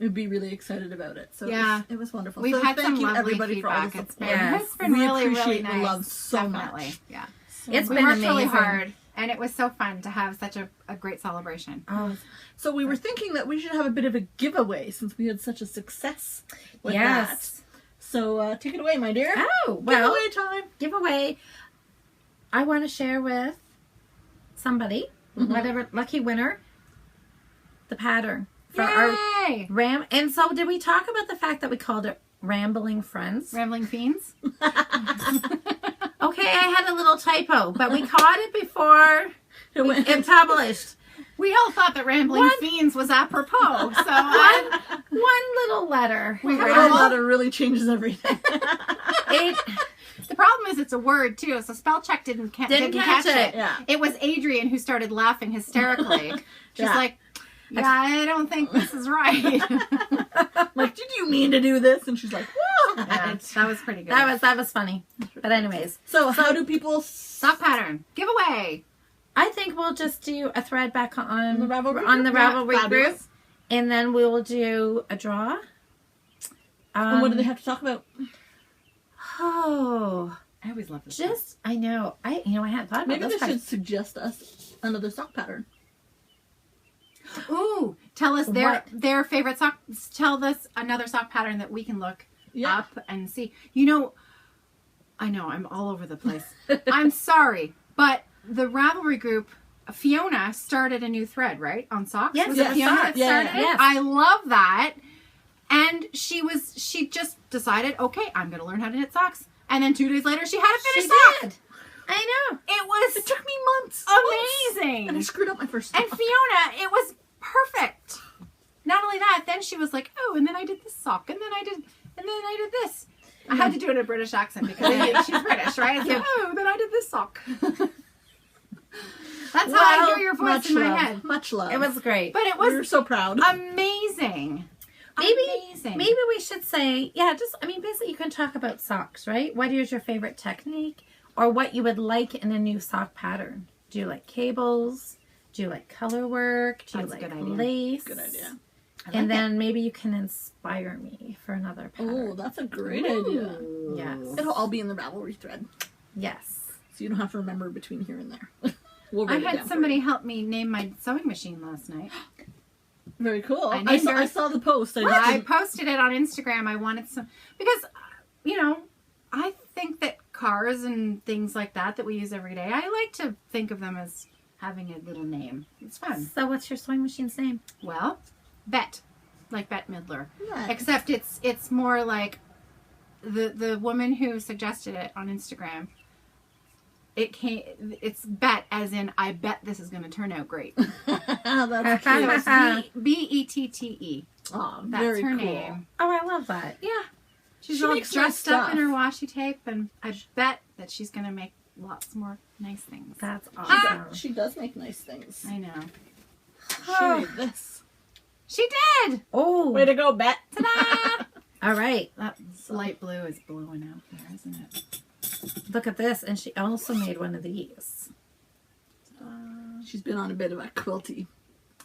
be really excited about it. So
Yeah.
it was wonderful.
We've
so
had
thank
some
you
lovely
everybody for all the
feedback. It's
support.
been,
Yes.
it's been
We
really, really
appreciate
nice.
your love so
Definitely.
much.
Yeah.
It's
We
been
worked
amazing.
really hard, and it was so fun to have such a great celebration.
Oh,
So we were thinking that we should have a bit of a giveaway since we had such a success with
yes.
that. So take it away, my dear.
Oh, well,
Giveaway time.
giveaway. I want to share with somebody, whatever lucky winner, the pattern for our
Yay!
And so, did we talk about the fact that we called it Rambling Friends?
Rambling Fiends?
Okay, I had a little typo, but we caught it before it published.
We all thought that Rambling
What?
Fiends was apropos, so
One little letter.
We
That
rambled.
letter really changes everything.
The problem is it's a word too, so spell check didn't catch it.
Yeah.
It was Adrian who started laughing hysterically. She's
Yeah.
like, yeah, I don't think this is right.
Like, did you mean to do this? And she's like, what?
Yeah, that was pretty good.
That was funny. But anyways,
So how do people
Sock pattern. Giveaway.
I think we'll just do a thread back on
the Ravelry
on the
group? Yeah,
Ravelry group,
fabulous.
and then we will do a draw.
And what do they have to talk about?
Oh,
I always love this.
just I know. I hadn't thought about
Maybe
this.
they should suggest us another sock pattern.
Ooh, tell us their favorite sock. Tell us another sock pattern that we can look
Yeah.
up and see. I know I'm all over the place. I'm sorry, but the Ravelry group, Fiona started a new thread, right, on socks?
Yes,
Was
yes,
it Fiona
socks.
that
Yeah,
started
yeah.
it?
Yes.
I love that. And she just decided, okay, I'm going to learn how to knit socks. And then 2 days later, she had a
She
finished sock.
did. I know.
It was
It took me months.
amazing.
And I screwed up my first
And
sock.
Fiona, it was perfect. then she was like, oh, and then I did this sock, and then I did this. I had to do it in a British accent because she's British, right? It's like, oh, then I did this sock. That's how I hear your voice in my head.
Much love.
It was great.
But it was
We're so proud.
Amazing.
Maybe we should say, basically you can talk about socks, right? What is your favorite technique or what you would like in a new sock pattern? Do you like cables? Do you like color work? Do you like lace?
Good idea.
And then maybe you can inspire me for another pattern.
Oh, that's a great idea.
Yes.
It'll all be in the Ravelry thread.
Yes.
So you don't have to remember between here and there. We'll
I had somebody help me name my sewing machine last night.
Very cool.
I
saw the post.
I posted it on Instagram. I wanted some, because, I think that cars and things like that we use every day, I like to think of them as having a little name. It's fun.
So what's your sewing machine's name?
Well, Bet. Like Bette Midler.
Nice.
Except it's more like the woman who suggested it on Instagram. It's bet as in I bet this is going to turn out great.
That's
So
cute.
it's Bette.
Oh,
That's
very
her
cool.
name.
Oh, I love that.
Yeah. She's
She
all
makes
dressed
nice
up in her
stuff.
washi tape, and I bet that she's going to make lots more nice things.
That's awesome.
She does make nice things.
I know.
She made this.
She did!
Oh.
Way to go, Bet.
Ta-da!
All right.
That light blue is blowing out there, isn't it?
Look at this. And she also made one of these.
She's been on a bit of a quilty.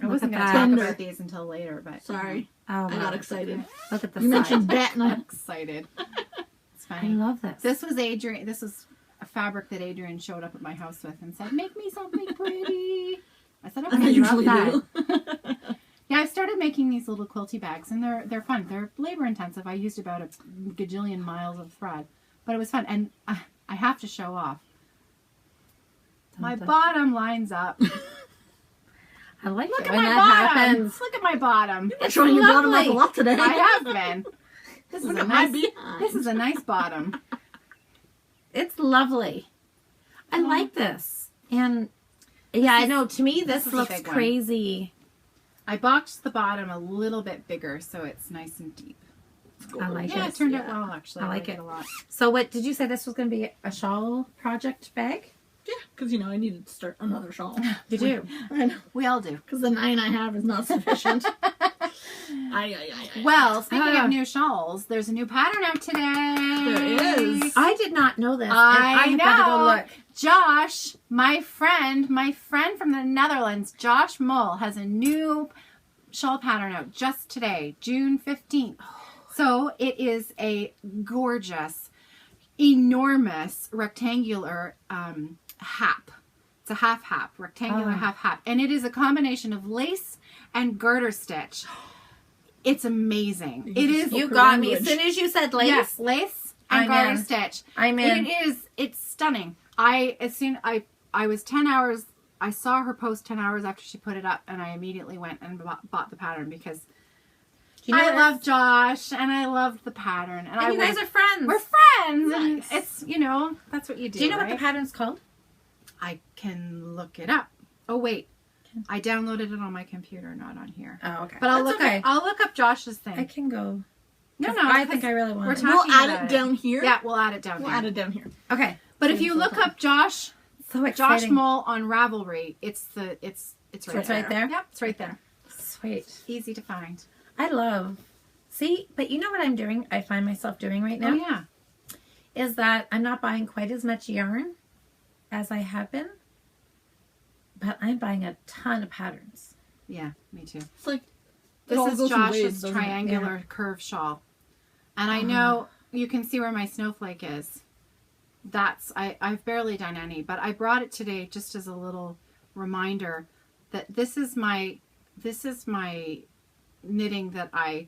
I wasn't going to
at
talk
that.
about these until later, but...
Sorry.
Oh,
I got excited.
Look at the
You
side.
mentioned Bet and
I'm
I...
excited. It's
I
funny.
love this.
This was Adrian. This was a fabric that Adrian showed up at my house with and said, "Make me something pretty." I said, "Okay."
I usually
love
do.
that. Yeah, I started making these little quilty bags, and they're fun. They're labor intensive. I used about a gajillion miles of thread, but it was fun. And I have to show off. My bottom lines up.
I like
Look
it
at
when
my
that
bottom.
happens.
Look at my bottom.
You're showing your bottom off
lovely.
a lot today.
I have been. This is
Look
a
at my
nice.
behind.
This is a nice bottom.
It's lovely. I like this. And yeah, I know. To me,
this
this
is a
looks
big one.
crazy.
I boxed the bottom a little bit bigger so it's nice and deep.
I like
Yeah,
it.
it turned out well actually.
I like
it
it.
a lot.
So what, did you say this was going to be a shawl project bag?
Yeah, because, I needed to start another shawl.
You do?
I know.
We all do.
Because the 9 I have is not sufficient.
Well, speaking of new shawls, there's a new pattern out today.
There is.
I did not know this.
I
and got to go
know.
look.
Josh, my friend from the Netherlands, Josh Mull, has a new shawl pattern out just today, June 15th. So it is a gorgeous, enormous rectangular hap. It's a half hap, rectangular half hap. And it is a combination of lace and garter stitch. It's amazing. It is.
You got me. As soon as you said lace.
Yes, lace and
I'm
garter
in.
stitch.
I'm in.
It's stunning. I was 10 hours, I saw her post 10 hours after she put it up, and I immediately went and bought the pattern because I love Josh and I loved the pattern. And
you guys are friends.
We're friends.
Nice.
And it's, that's what you do.
Do you know
right?
what the pattern's called?
I can look it up. Oh, wait. I downloaded it on my computer, not on here.
Oh, okay.
But I'll
That's
look up Josh's thing.
I can go.
No,
I think I really want
we're
it.
talking
We'll add
about
it down here.
Yeah, we'll add it down
We'll
here.
add it down here.
Okay.
But if you look up Josh
So exciting.
Mull on Ravelry, it's right
It's
there.
right there?
Yep, it's right there.
Sweet.
Easy to find.
I love. See, but you know what I'm doing? I find myself doing right now?
Oh yeah.
Is that I'm not buying quite as much yarn as I have been, but I'm buying a ton of patterns.
Yeah, me too.
It's like,
This
all
is
goes in
Josh's
waves, doesn't it?
triangular curve shawl. And I know you can see where my snowflake is. I've barely done any, but I brought it today just as a little reminder that this is my knitting that I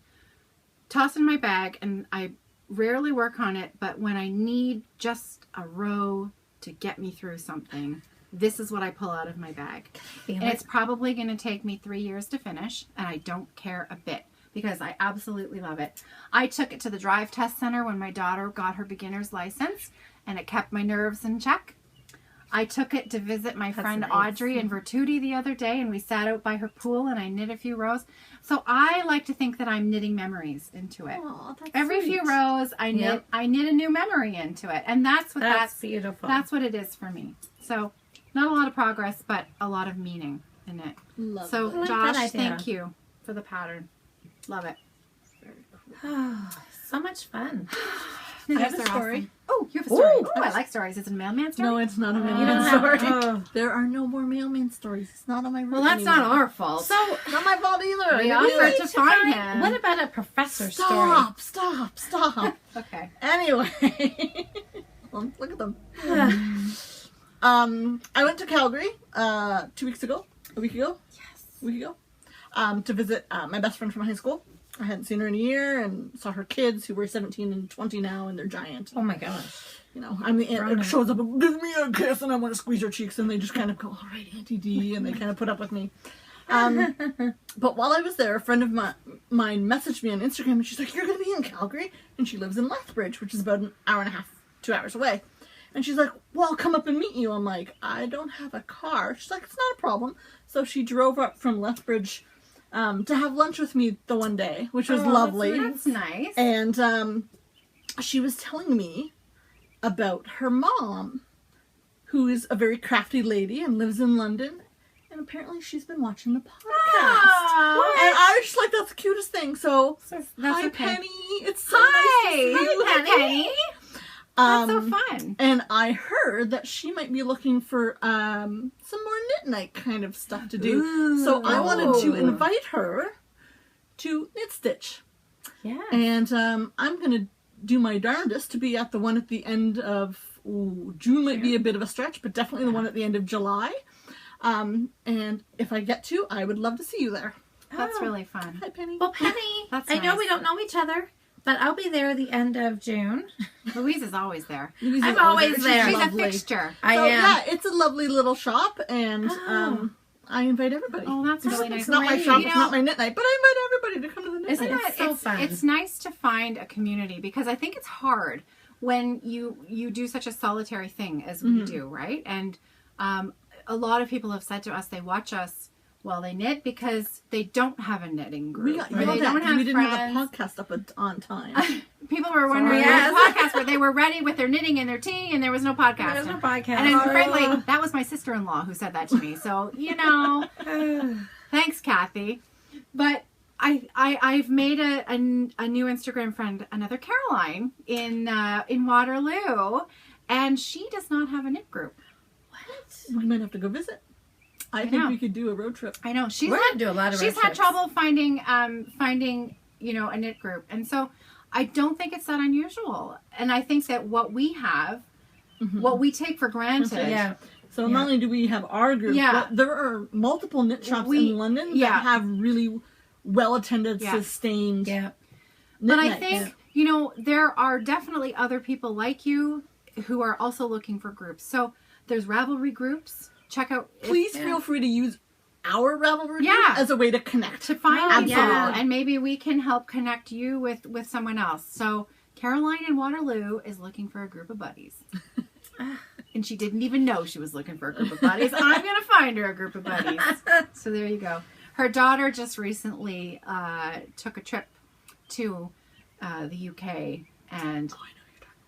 toss in my bag, and I rarely work on it, but when I need just a row to get me through something, this is what I pull out of my bag. And it's probably going to take me 3 years to finish, and I don't care a bit because I absolutely love it. I took it to the drive test center when my daughter got her beginner's license, and it kept my nerves in check. I took it to visit my friend
nice.
Audrey in Evertote the other day, and we sat out by her pool, and I knit a few rows. So I like to think that I'm knitting memories into it.
Oh, that's
Every
sweet.
few rows, I knit a new memory into it, and that's
beautiful.
That's what it is for me. So not a lot of progress, but a lot of meaning in it.
Love
So
it.
Josh, thank you for the pattern. Love it.
So much fun.
I have a story.
Awesome. Oh, you have a story. Oh, I like stories. Is it a mailman story?
No, it's not a
You don't
mailman
have-
story. There are no more mailman stories. It's not on my route
Well, that's
anymore.
not our fault.
So,
Not my fault either.
We
I
offered
didn't-
to find him.
what about a professor story?
Stop.
Okay.
Anyway. Look at them. I went to Calgary 2 weeks ago. A week ago?
Yes.
A week ago. To visit my best friend from high school. I hadn't seen her in a year and saw her kids who were 17 and 20 now and they're giant.
Oh my gosh.
You know, I'm the aunt that shows up and give me a kiss and I want to squeeze her cheeks and they just kind of go, all right, Auntie D, and they kind of put up with me. But while I was there, a friend of mine messaged me on Instagram and she's like, you're going to be in Calgary? And she lives in Lethbridge, which is about an hour and a half, 2 hours away. And she's like, well, I'll come up and meet you. I'm like, I don't have a car. She's like, it's not a problem. So she drove up from Lethbridge to have lunch with me the one day, which was lovely.
That's nice.
And she was telling me about her mom, who is a very crafty lady and lives in London. And apparently she's been watching the podcast.
Aww.
And I was just like, that's the cutest thing. So,
That's
hi,
okay.
Penny. It's so nice to see you.
Hi, Penny. That's so fun.
And I heard that she might be looking for some more knit night kind of stuff to do.
Ooh.
So I wanted to invite her to Knit Stitch.
Yeah.
And I'm going to do my darndest to be at the one at the end of June. Might be a bit of a stretch, but definitely the one at the end of July. And if I get to, I would love to see you there.
That's really fun.
Hi, Penny.
Well, Penny,
That's
I know
nice.
we don't know each other, but I'll be there the end of June.
Louise is always there.
Louise is
I'm always
She's
there.
She's
lovely.
a fixture.
I
So,
am.
yeah, it's a lovely little shop, and
Oh.
I invite everybody.
Oh, that's really nice.
It's not my
Great.
shop,
You
it's
know-
not my knit night, but I invite everybody to come to the knit
Isn't
night.
It's
it?
so fun.
It's nice to find a community because I think it's hard when you do such a solitary thing as we do, right? And a lot of people have said to us they watch us while they knit because they don't have a knitting group.
We got
or they
yelled at
don't
'cause
have
we didn't have
friends.
a podcast up on time.
People were wondering
Yes.
where's the podcast where they were ready with their knitting and their tea and there was no podcast.
There's no podcast.
And then, frankly, that was my sister-in-law who said that to me. So, you know, thanks, Kathy. But I've made a new Instagram friend, another Caroline, in Waterloo, and she does not have a knit group.
We might have to go visit. I think
know.
we could do a road trip.
I know she's
We're gonna do a lot of
she's
road
had
trips.
trouble finding a knit group, and so I don't think it's that unusual. And I think that what we have, what we take for granted,
Yeah.
So not only do we have our group,
Yeah.
but there are multiple knit shops
We-
in London
yeah.
that have really well-attended,
Yeah.
sustained
Yeah.
knit
But I
nights.
think, you know, there are definitely other people like you who are also looking for groups. So there's Ravelry groups. Check out.
Please feel free to use our Ravelry
Yeah.
group as a way to connect.
to find
Oh,
people,
yeah.
and maybe we can help connect you with someone else. So Caroline in Waterloo is looking for a group of buddies. And she didn't even know she was looking for a group of buddies. I'm going to find her a group of buddies. So there you go. Her daughter just recently took a trip to the UK, and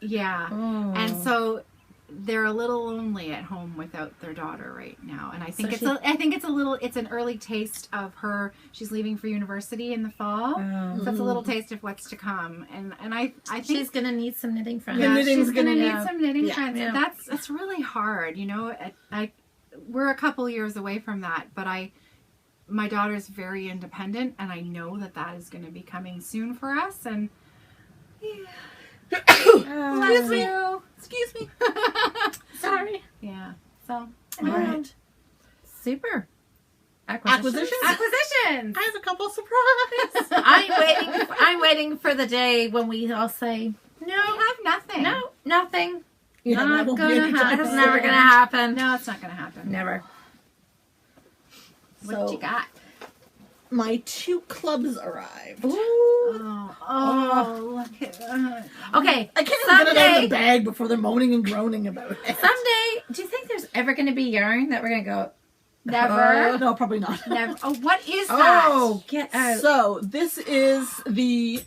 yeah,
Oh.
and so they're a little lonely at home without their daughter right now. And I think
So
it's an early taste of her. She's leaving for university in the fall,
Oh.
so it's a little taste of what's to come. And I think
She's gonna need some knitting friends.
Yeah. knitting's
she's gonna
gonna
need
need-
some knitting
yeah.
friends.
Yeah.
That's really hard, you know. We're a couple years away from that, but my daughter's very independent, and I know that is going to be coming soon for us. And
Excuse me. Excuse me.
Sorry.
yeah, so
All right.
Super.
Acquisitions?
acquisitions.
I have a couple surprises.
I'm waiting for the day when we all say
We have nothing.
no, nothing.
Yeah, that
Not
won't be
gonna
anytime
happen. It's
soon.
never gonna happen.
No, it's not going to happen.
Never.
What
So-
you got?
my 2 clubs arrived.
Ooh.
Look at that.
Okay.
I can't even get it out of the bag before they're moaning and groaning about it.
Someday, do you think there's ever going to be yarn that we're going to go,
Never.
No, probably not.
Never. Oh, what is that?
oh, get out.
So, this is the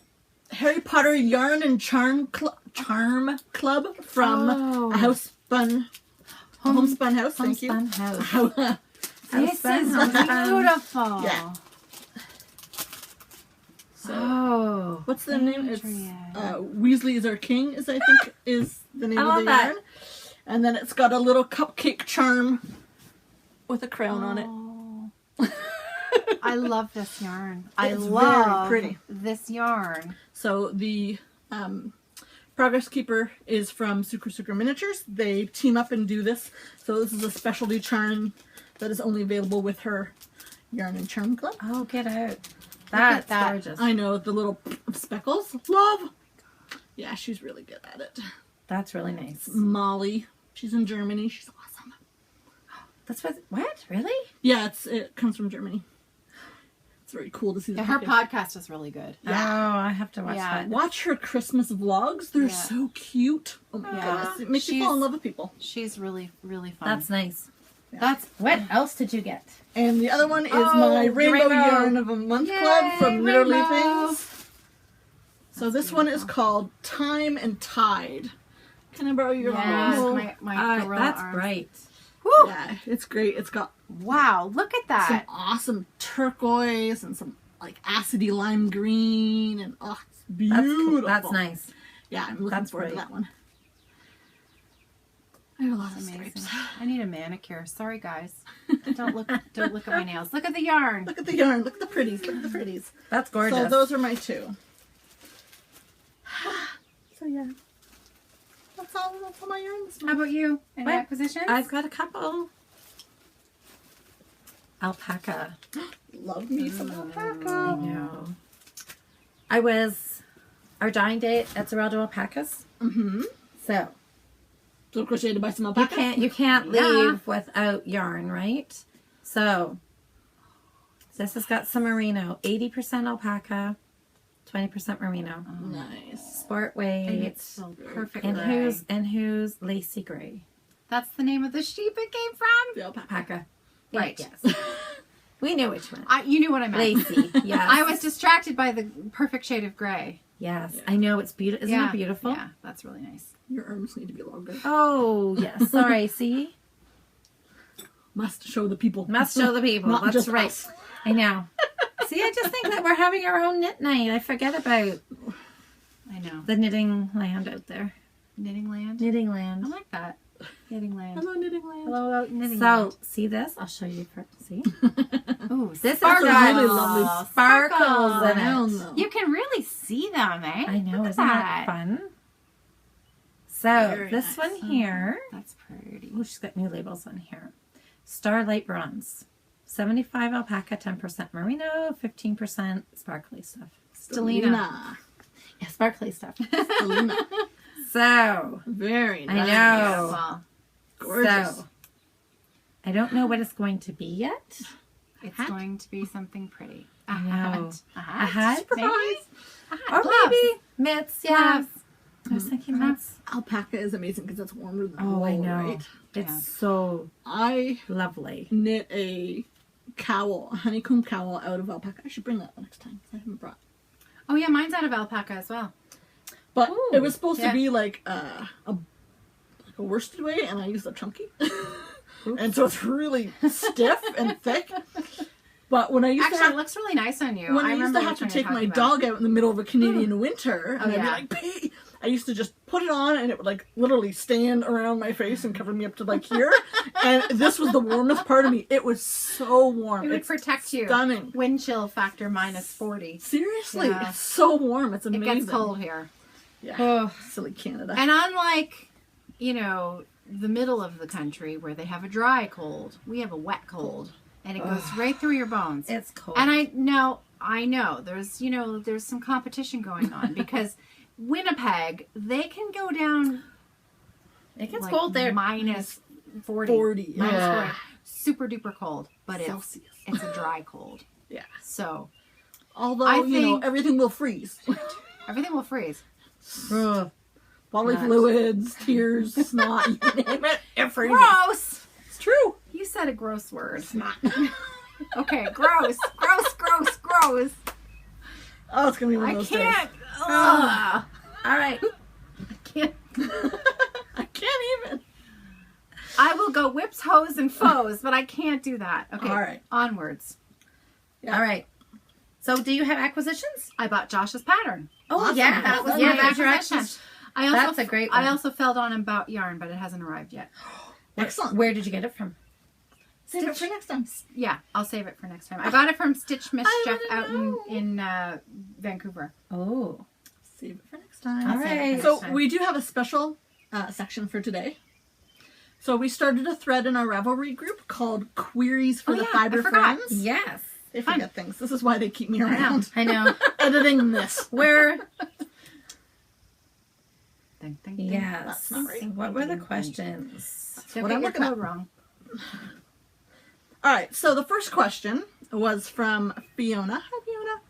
Harry Potter Yarn and Charm Club from a homespun house. Thank you.
Homespun house.
This is
Homespun.
beautiful.
Yeah. So,
Oh.
what's the name? It's
Adrian.
Weasley is our king, is I think is the name
I
of
love
the
that.
yarn. And then it's got a little cupcake charm with a crown on it.
I love this yarn.
It's
I love
very pretty.
this yarn.
So the Progress Keeper is from Sucre Miniatures. They team up and do this. So this is a specialty charm that is only available with her Yarn and Charm Club.
Oh, get out. That's
that.
gorgeous.
I know, the little speckles. Love! Yeah, she's really good at it.
That's really nice.
Molly. She's in Germany. She's awesome.
That's what? Really?
Yeah, it comes from Germany. It's very cool to see the
Yeah, her
package.
podcast is really good.
Oh, I have to watch
Yeah.
that.
Watch her Christmas vlogs. They're
Yeah.
so cute. Oh my
Yeah.
goodness. It makes you fall in love with people.
She's really, really fun.
That's nice.
That's
What else did you get?
And the other one is
Oh,
my
the
Rainbow
Rainbow.
Yarn of a Month
Yay,
Club from Literally
Rainbow.
Things. So this one is called Time and Tide. Can I borrow your
Yes,
arm?
my gorilla
That's
arms.
bright.
Woo!
Yeah, it's great. It's got
Wow, look at
some
that.
awesome turquoise and some like acidy lime green and oh, it's
That's
beautiful.
cool. That's nice.
Yeah, I'm looking
That's
forward to
great.
that one. I have a lot of
Amazing.
stripes.
I need a manicure. Sorry, guys. Don't look at my nails. Look at the yarn.
Look at the yarn. Look at the pretties. Look at the pretties.
That's gorgeous.
So those are my 2. So yeah. That's all my yarn this
How
month.
about you? Any
What?
acquisitions?
I've got a couple. Alpaca.
Love me some
I
alpaca.
know. Our dying day at Zeraldo Alpacas.
Mm-hmm.
So
So crocheted to buy some
you
alpaca.
can't
Yeah.
leave without yarn, right? So this has got some merino, 80% alpaca, 20% merino.
Nice.
Sport
And
weight.
it's so perfect.
And
gray.
who's lacy gray?
That's the name of the sheep it came from.
The alpaca.
Alpaca.
Right.
Yes. We knew which one.
You knew what I meant.
Lacy. Yes.
I was distracted by the perfect shade of gray.
Yes. I know it's beautiful. Isn't it beautiful?
Yeah, that's really nice.
Your arms need to be longer.
Oh, yes. Sorry. See?
Must show the people.
Must show the people.
Not
That's
just
right.
us.
I know. See, I just think that we're having our own knit night. I forget about
I know.
the knitting land out there.
Knitting land.
Knitting
I
land.
like that. Knitting land.
Hello, knitting land.
Hello, knitting
So,
land.
see this? I'll show you. See?
Ooh,
This is
sparkles.
got
really lovely
sparkles in
Hell
it.
no.
You can really see them, eh?
I know.
Look at
Isn't that fun? So,
Very
this
nice.
one here.
That's pretty.
Oh, she's got new labels on here. Starlight Bronze. 75 alpaca, 10% merino, 15% sparkly stuff.
Stellina.
Yeah, sparkly stuff.
Stellina.
So,
Very
I
nice.
know.
Well,
Gorgeous.
So, I don't know what it's going to be yet.
it's
hat?
going to be something pretty. A
I know.
hat. A
A
hat.
hat?
Maybe? A hat.
Or
Gloves.
maybe mitts, yeah.
Gloves.
I was thinking mitts.
Alpaca is amazing because it's warmer than
Oh, I
wool,
know.
right?
It's
Yeah.
so
I
lovely.
knit a cowl, a honeycomb cowl out of alpaca. I should bring that next time. I haven't brought.
Oh, yeah, mine's out of alpaca as well.
But
Ooh,
it was supposed
yeah.
to be like a worsted way, and I used a chunky, and so it's really stiff and thick. But when I used
Actually,
to
it
have,
looks really nice on you.
when I used
remember
to have
which
to
one you're
take my
talking about.
dog out in the middle of a Canadian winter, and I'd
yeah.
be like, "Pee!" I used to just put it on, and it would like literally stand around my face and cover me up to like here. And this was the warmest part of me. It was so warm.
It would
It's
protect you.
stunning.
Wind chill factor -40.
Seriously,
Yeah.
it's so warm. It's
It
amazing.
gets cold here.
Yeah,
Oh,
silly Canada.
And unlike, the middle of the country where they have a dry cold, we have a wet cold. And it goes right through your bones.
it's cold.
And I know there's some competition going on because Winnipeg, they can go down
it gets
like
cold there.
-40.
40,
Minus
yeah.
40. Super duper cold. But
Celsius.
it's a dry cold.
Yeah.
So
Although,
I
you know,
think-
everything will freeze.
everything will freeze.
Bodily
Nuts.
fluids, tears, snot, you name it. It freezes.
Gross.
It's true.
You said a gross word.
Snot.
Okay, gross. Gross.
Oh, it's going to be one
I
of those
can't.
days.
Ugh.
All right.
I can't.
I can't even.
I will go whips, hoes, and foes, but I can't do that. Okay.
All right.
Onwards.
Yeah.
All right. So, do you have acquisitions?
I bought Josh's pattern.
Oh,
Awesome.
yeah.
That was
yeah,
my
that's your
acquisition.
acquisition.
I also,
That's a great one.
I also fell on about yarn, but it hasn't arrived yet.
Excellent.
Where did you get it from?
Save it for next time.
Yeah, I'll save it for next time. I got it from Stitch Mischief
wanna
out
know.
in Vancouver.
Oh.
Save it for next time.
All right.
So we do have a special section for today. So we started a thread in our Ravelry group called Queries for
Oh,
the
yeah,
Fiber
I forgot.
Friends.
Yes.
They forget things. This is why they keep me
I know.
around.
I know.
Editing this.
Where?
Ding, ding, ding.
Yes.
That's not right.
What were the questions?
Don't
what
get
I'm
your
looking at.
code wrong.
All right. So the first question was from Fiona. Hi, Fiona.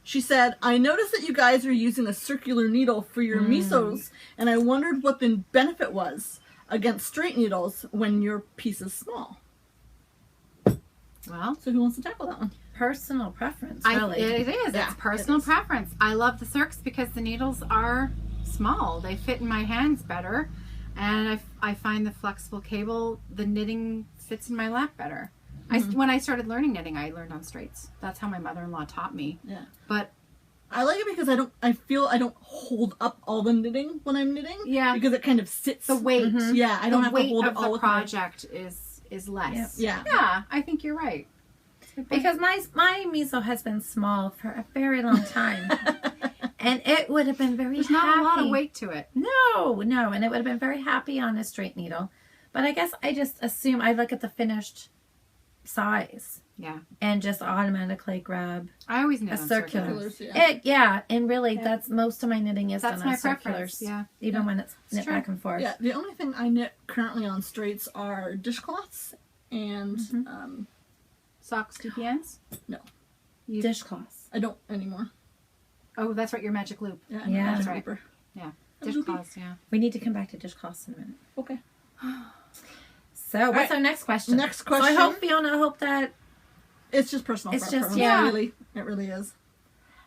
She said, I noticed that you guys are using a circular needle for your misos, and I wondered what the benefit was against straight needles when your piece is small.
Well,
So who wants to tackle that one?
Personal preference,
it
really.
is.
Yeah,
It's personal
it is.
preference. I love the Cirques because the needles are small. They fit in my hands better. And I find the flexible cable, the knitting fits in my lap better. When I started learning knitting, I learned on straights. That's how my mother-in-law taught me.
Yeah.
But
I like it because I feel I don't hold up all the knitting when I'm knitting.
Yeah.
Because it kind of sits.
the weight,
Yeah, I don't
the
have to
weight
hold
of
it all
the
with my...
project is less.
Yeah.
Yeah, I think you're right.
Because my miso has been small for a very long time. And it would have been very
There's
happy.
not a lot of weight to it.
No. And it would have been very happy on a straight needle. But I guess I just assume I look at the finished size
Yeah.
and just automatically grab
I always knit
a
on
circular.
Circulars, yeah.
Yeah, and really
Yeah.
that's most of my knitting is
That's
done on
my preference,
circulars.
yeah.
Even when it's knit
true.
back and forth.
Yeah, the only thing I knit currently on straights are dishcloths and
Socks, DPNs?
no,
Dishcloths.
I don't anymore.
Oh, that's right, your magic loop.
Yeah,
Yeah.
Magic
That's right.
Looper.
Yeah.
That's
Dishcloths, yeah.
We need to come back to dishcloths in a minute.
Okay.
So, what's
right.
our next question?
Next
So I
question.
hope, Fiona, I hope that...
It's just personal
It's
preference.
just- yeah.
Really, it really is.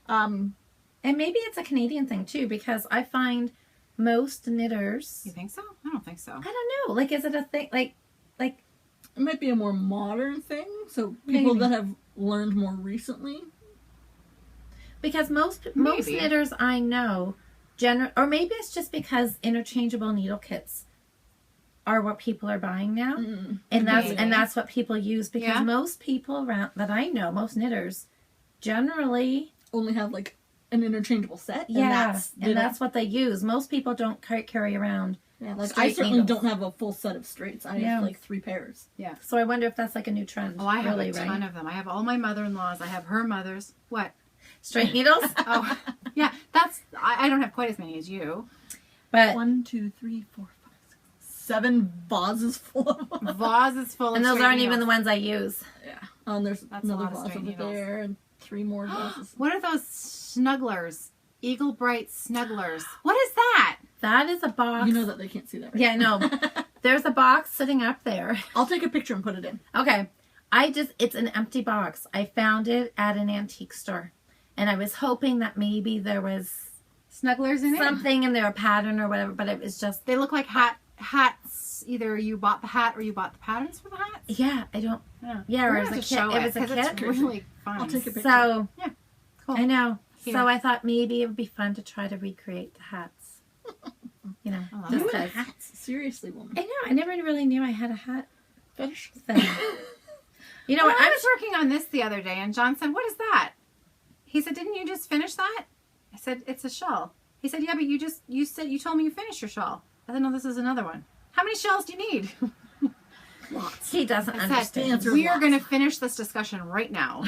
And maybe it's a Canadian thing, too, because I find most knitters...
You think so? I don't think so.
I don't know. Like, is it a thing? Like
It might be a more modern thing, so people
Maybe.
that have learned more recently.
because most
Maybe.
knitters I know, or maybe it's just because interchangeable needle kits are what people are buying now, and
Maybe.
that's what people use because
Yeah.
most people around that I know, most knitters, generally,
Only have like an interchangeable set.
yeah,
and
that's what they use. Most people don't carry around.
yeah, like I
straight
certainly
needles.
don't have a full set of straights. I
Yeah.
have like 3 pairs.
So I wonder if that's like a new trend.
Oh, I have
really,
a ton of them. I have all my mother-in-laws. I have her mother's. What?
straight needles.
Oh, yeah. I don't have quite as many as you.
But
1, 2, 3, 4, 5, 6, 7 vases full of them.
Vases full of
and those
straight
aren't even the
needles.
ones I use.
Yeah. And there's
That's a
another
lot of
vase
straight
over
needles.
there and 3 more vases.
What are those snugglers? Eagle Bright snugglers. What is that?
That is a box.
You know that they can't see that, right?
Yeah, no. There's a box sitting up there.
I'll take a picture and put it in.
Okay. It's an empty box. I found it at an antique store. And I was hoping that maybe there was
Snugglers in it?
something in there, a pattern or whatever, but it was just,
They look like hats. Either you bought the hat or you bought the patterns for the hats.
yeah, I don't,
Yeah,
yeah,
We're
or it was
gonna
a
have to show
kit. It was a
'cause It's
kit.
really fun.
I'll take a picture.
So,
Cool.
I know.
Here.
So I thought maybe it would be fun to try to recreate the hats. You know,
I love
just
it.
'cause.
Hats. Seriously, woman.
I know. I never really knew I had a hat
Fetish.
thing. You know
Well,
what?
I was working on this the other day, and John said, "What is that?" He said, "Didn't you just finish that?" I said, "It's a shawl." He said, "Yeah, but you told me you finished your shawl." I said, "No, this is another one." How many shells do you need?
Lots.
He doesn't
I
understand.
said,
answer
"We are
lots.
going to finish this discussion right now."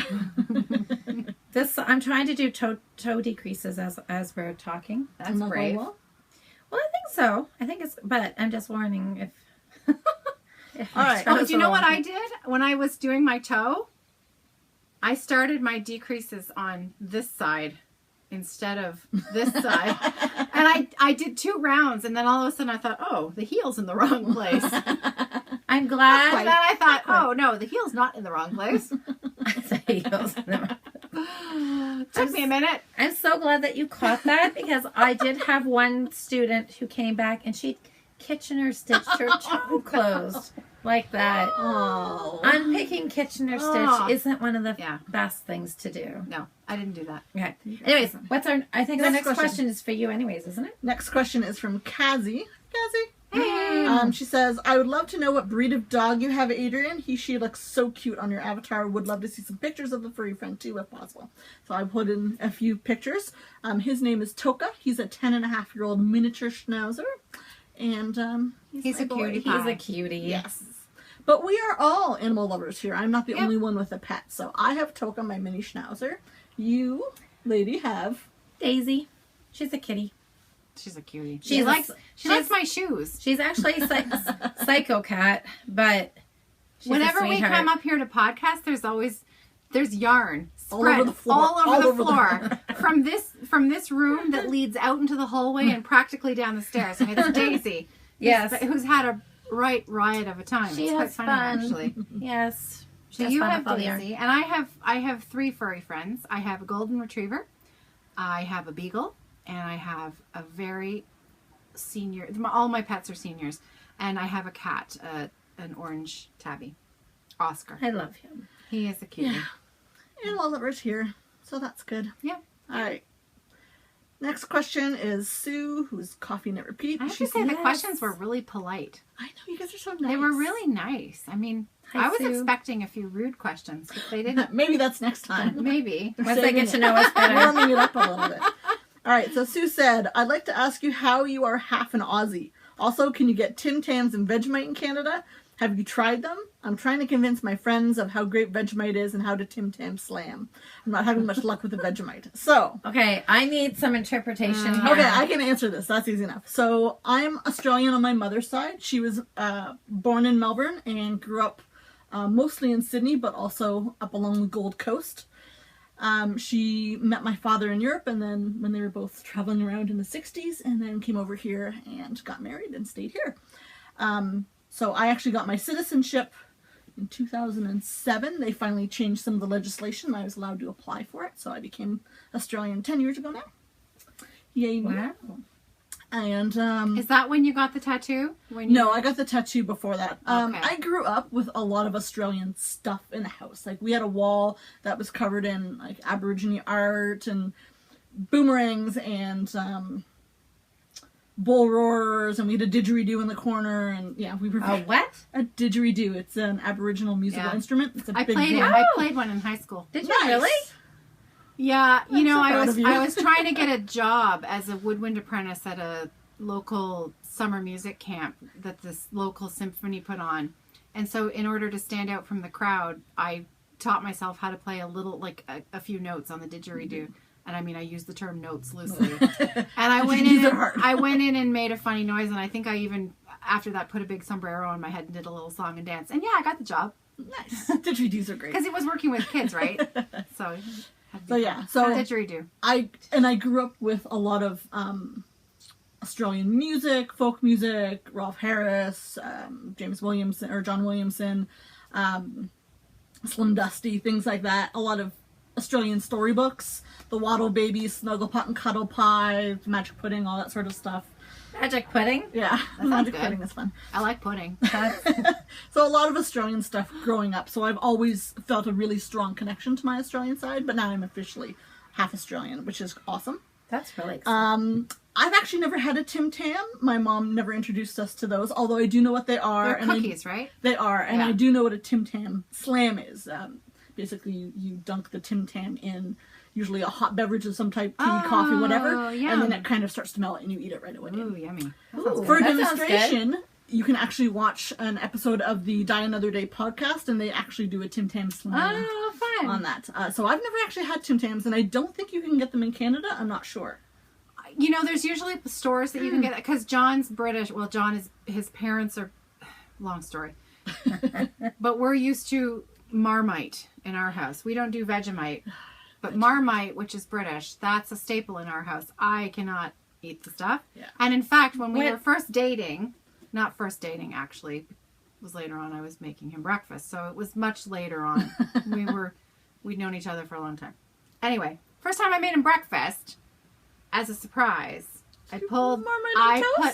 I'm trying to do toe decreases as we're talking.
That's
Am I going
brave.
well?
Well, I think so. But I'm just warning if
All right.
Oh, do you know what I did when I was doing my toe? I started my decreases on this side instead of this side. And I did 2 rounds, and then all of a sudden I thought, oh, the heel's in the wrong place.
I'm glad.
And then I thought, oh, no, the heel's not in the wrong place.
The heel's in the wrong place.
Took me a minute.
I'm so glad that you caught that, because I did have one student who came back and she Kitchener stitched her toe closed like that.
Oh.
Unpicking Kitchener stitch isn't one of the best things to do.
No, I didn't do that.
Okay. Anyways, I think the next question is for you anyways, isn't it?
Next question is from Kazi.
Hey.
She says, I would love to know what breed of dog you have, Adrian. She looks so cute on your avatar. Would love to see some pictures of the furry friend too, if possible. So I put in a few pictures. His name is Toka. He's a 10.5-year-old miniature schnauzer. And
he's a cutie.
He's a cutie.
Yes. But we are all animal lovers here. I'm not the only one with a pet. So I have Toka, my mini schnauzer. You, lady, have
Daisy. She's a kitty.
She's a cutie.
She likes
my shoes.
She's actually a psycho cat, but
whenever we come up here to podcast, there's yarn spread
all over the floor.
from this room that leads out into the hallway and practically down the stairs. And it's Daisy, who's had a riot of a time.
She
it's
has
quite funny,
fun.
actually.
Yes.
So you have Daisy, and I have 3 furry friends. I have a golden retriever, I have a beagle, and I have a very senior. All my pets are seniors, and I have a cat, an orange tabby, Oscar.
I love him.
He is a cutie.
Yeah. Animal lovers here, so that's good.
Yeah.
All right. Next question is Sue, who's Coffee Never Repeat.
I have to say the questions were really polite.
I know, you guys are so nice.
They were really nice. I mean,
Hi,
I was
Sue.
Expecting a few rude questions, but they didn't.
Maybe that's next time.
Maybe.
Once they get to know us better.
Warming it up a little bit. All right, so Sue said, I'd like to ask you how you are half an Aussie. Also, can you get Tim Tams and Vegemite in Canada? Have you tried them? I'm trying to convince my friends of how great Vegemite is and how to Tim Tam slam. I'm not having much luck with the Vegemite. So.
Okay, I need some interpretation here.
Okay, I can answer this. That's easy enough. So, I'm Australian on my mother's side. She was born in Melbourne and grew up mostly in Sydney, but also up along the Gold Coast. She met my father in Europe, and then when they were both traveling around in the 60s, and then came over here and got married and stayed here. So I actually got my citizenship in 2007. They finally changed some of the legislation. I was allowed to apply for it, so I became Australian 10 years ago now. Yay me.
Wow.
And
is that when you got the tattoo?
No, I got the tattoo before that.
Okay.
I grew up with a lot of Australian stuff in the house. Like, we had a wall that was covered in like Aborigine art and boomerangs and bull roarers, and we had a didgeridoo in the corner, and yeah, we were
A what?
a didgeridoo. It's an Aboriginal musical instrument. It's a big drum.
I played one in high school.
Did you really?
Yeah, you know,
so proud of you.
I was trying to get a job as a woodwind apprentice at a local summer music camp that this local symphony put on. And so in order to stand out from the crowd, I taught myself how to play a little, like a few notes on the didgeridoo. And I mean, I use the term notes loosely. And I went in and made a funny noise, and I think I even, after that, put a big sombrero on my head and did a little song and dance. And yeah, I got the job.
Nice. Didgeridoos are great.
Because it was working with kids, right? So
yeah. So
didgeridoo.
I grew up with a lot of Australian music, folk music, Rolf Harris, James Williamson or John Williamson, Slim Dusty, things like that. A lot of Australian storybooks, the Waddle Babies, Snugglepot and Cuddle Pie, Magic Pudding, all that sort of stuff.
Magic pudding?
Yeah,
That
Magic
good.
Pudding is fun.
I like pudding.
So a lot of Australian stuff growing up. So I've always felt a really strong connection to my Australian side, but now I'm officially half Australian, which is awesome.
That's really exciting.
I've actually never had a Tim Tam. My mom never introduced us to those, although I do know what they are.
They're cookies, right?
They are, and
Yeah.
I do know what a Tim Tam slam is. Basically, you dunk the Tim Tam in usually a hot beverage of some type, tea, coffee, whatever,
yum.
and then it kind of starts to melt and you eat it right away.
Ooh, yummy.
Ooh,
For a
that sounds
demonstration, you can actually watch an episode of the Die Another Day podcast, and they actually do a Tim Tam slam
Oh, fun.
on that. So I've never actually had Tim Tams, and I don't think you can get them in Canada. I'm not sure.
You know, there's usually stores that you can get, because John's British. Well, his parents are, long story. But we're used to Marmite in our house. We don't do Vegemite. But Marmite, which is British, that's a staple in our house. I cannot eat the stuff.
Yeah.
And in fact, when we were first dating, not first dating actually, it was later on, I was making him breakfast. So it was much later on. We'd known each other for a long time. Anyway, first time I made him breakfast, as a surprise, I put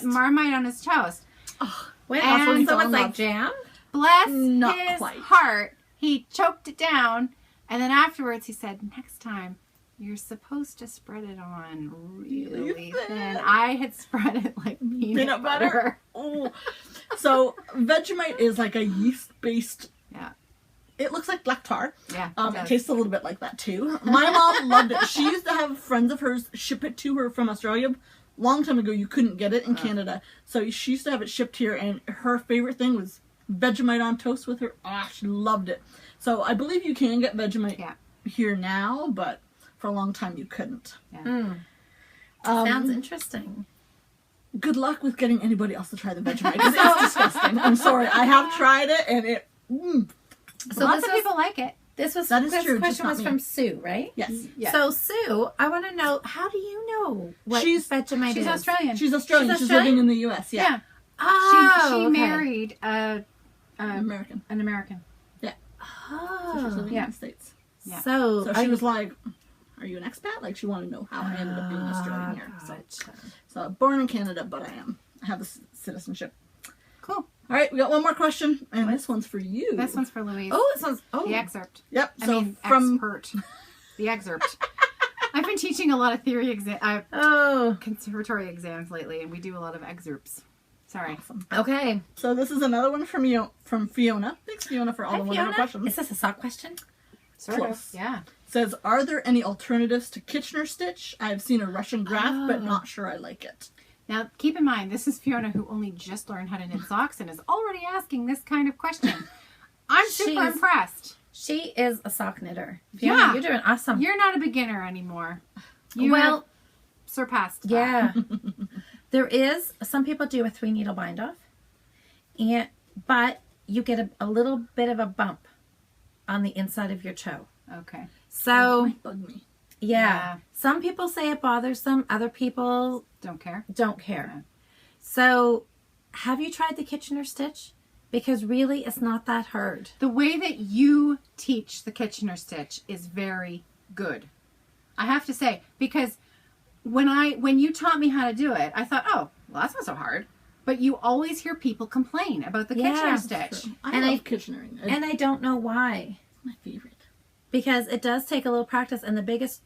Marmite on his toast.
Oh, wait, so it's like jam?
Bless his heart. He choked it down. And then afterwards he said, next time, you're supposed to spread it on really thin. I had spread it like peanut butter.
Oh. So Vegemite is like a yeast-based...
Yeah.
It looks like black tar.
Yeah.
It tastes a little bit like that too. My mom loved it. She used to have friends of hers ship it to her from Australia. Long time ago, you couldn't get it in Canada. So she used to have it shipped here, and her favorite thing was Vegemite on toast with her. Ah, she loved it. So I believe you can get Vegemite here now, but for a long time you couldn't.
Yeah. Sounds interesting.
Good luck with getting anybody else to try the Vegemite. It's disgusting. I'm sorry. I have tried it, and it...
So lots of people like it.
This
true,
question was from Sue, right?
Yes.
So Sue, I want to know, how do you know what Vegemite is?
She's Australian.
She's Australian. She's living in the U.S. Yeah.
Oh, she married an American.
Yeah.
Oh.
So she's living in the States.
Yeah.
So she was like, are you an expat? Like, she wanted to know how I ended up being Australian here. So born in Canada, but I have the citizenship.
Cool.
All right, we got one more question, and this one's for you.
This one's for Louise.
Oh, this one's
the excerpt.
Yep.
Expert. The excerpt. I've been teaching a lot of conservatory exams lately, and we do a lot of excerpts. Sorry.
Awesome.
Okay.
So this is another one from Fiona. Thanks, Fiona, for all the wonderful questions.
Is this a sock question?
Sort of. Yeah.
Says, are there any alternatives to Kitchener stitch? I've seen a Russian graft, but not sure I like it.
Now, keep in mind, this is Fiona who only just learned how to knit socks and is already asking this kind of question. I'm super impressed.
She is a sock knitter. Fiona, you're doing awesome.
You're not a beginner anymore. You have surpassed that.
Yeah. There is, some people do a 3-needle bind off, but you get a little bit of a bump on the inside of your toe.
Okay.
So,
might bug me.
Yeah. Some people say it bothers them. Other people
don't care.
Yeah. So, have you tried the Kitchener stitch? Because really, it's not that hard.
The way that you teach the Kitchener stitch is very good. I have to say, because when you taught me how to do it, I thought, oh, well, that's not so hard. But you always hear people complain about the Kitchener stitch.
I love Kitchenering.
And I don't know why.
It's my favorite.
Because it does take a little practice, and the biggest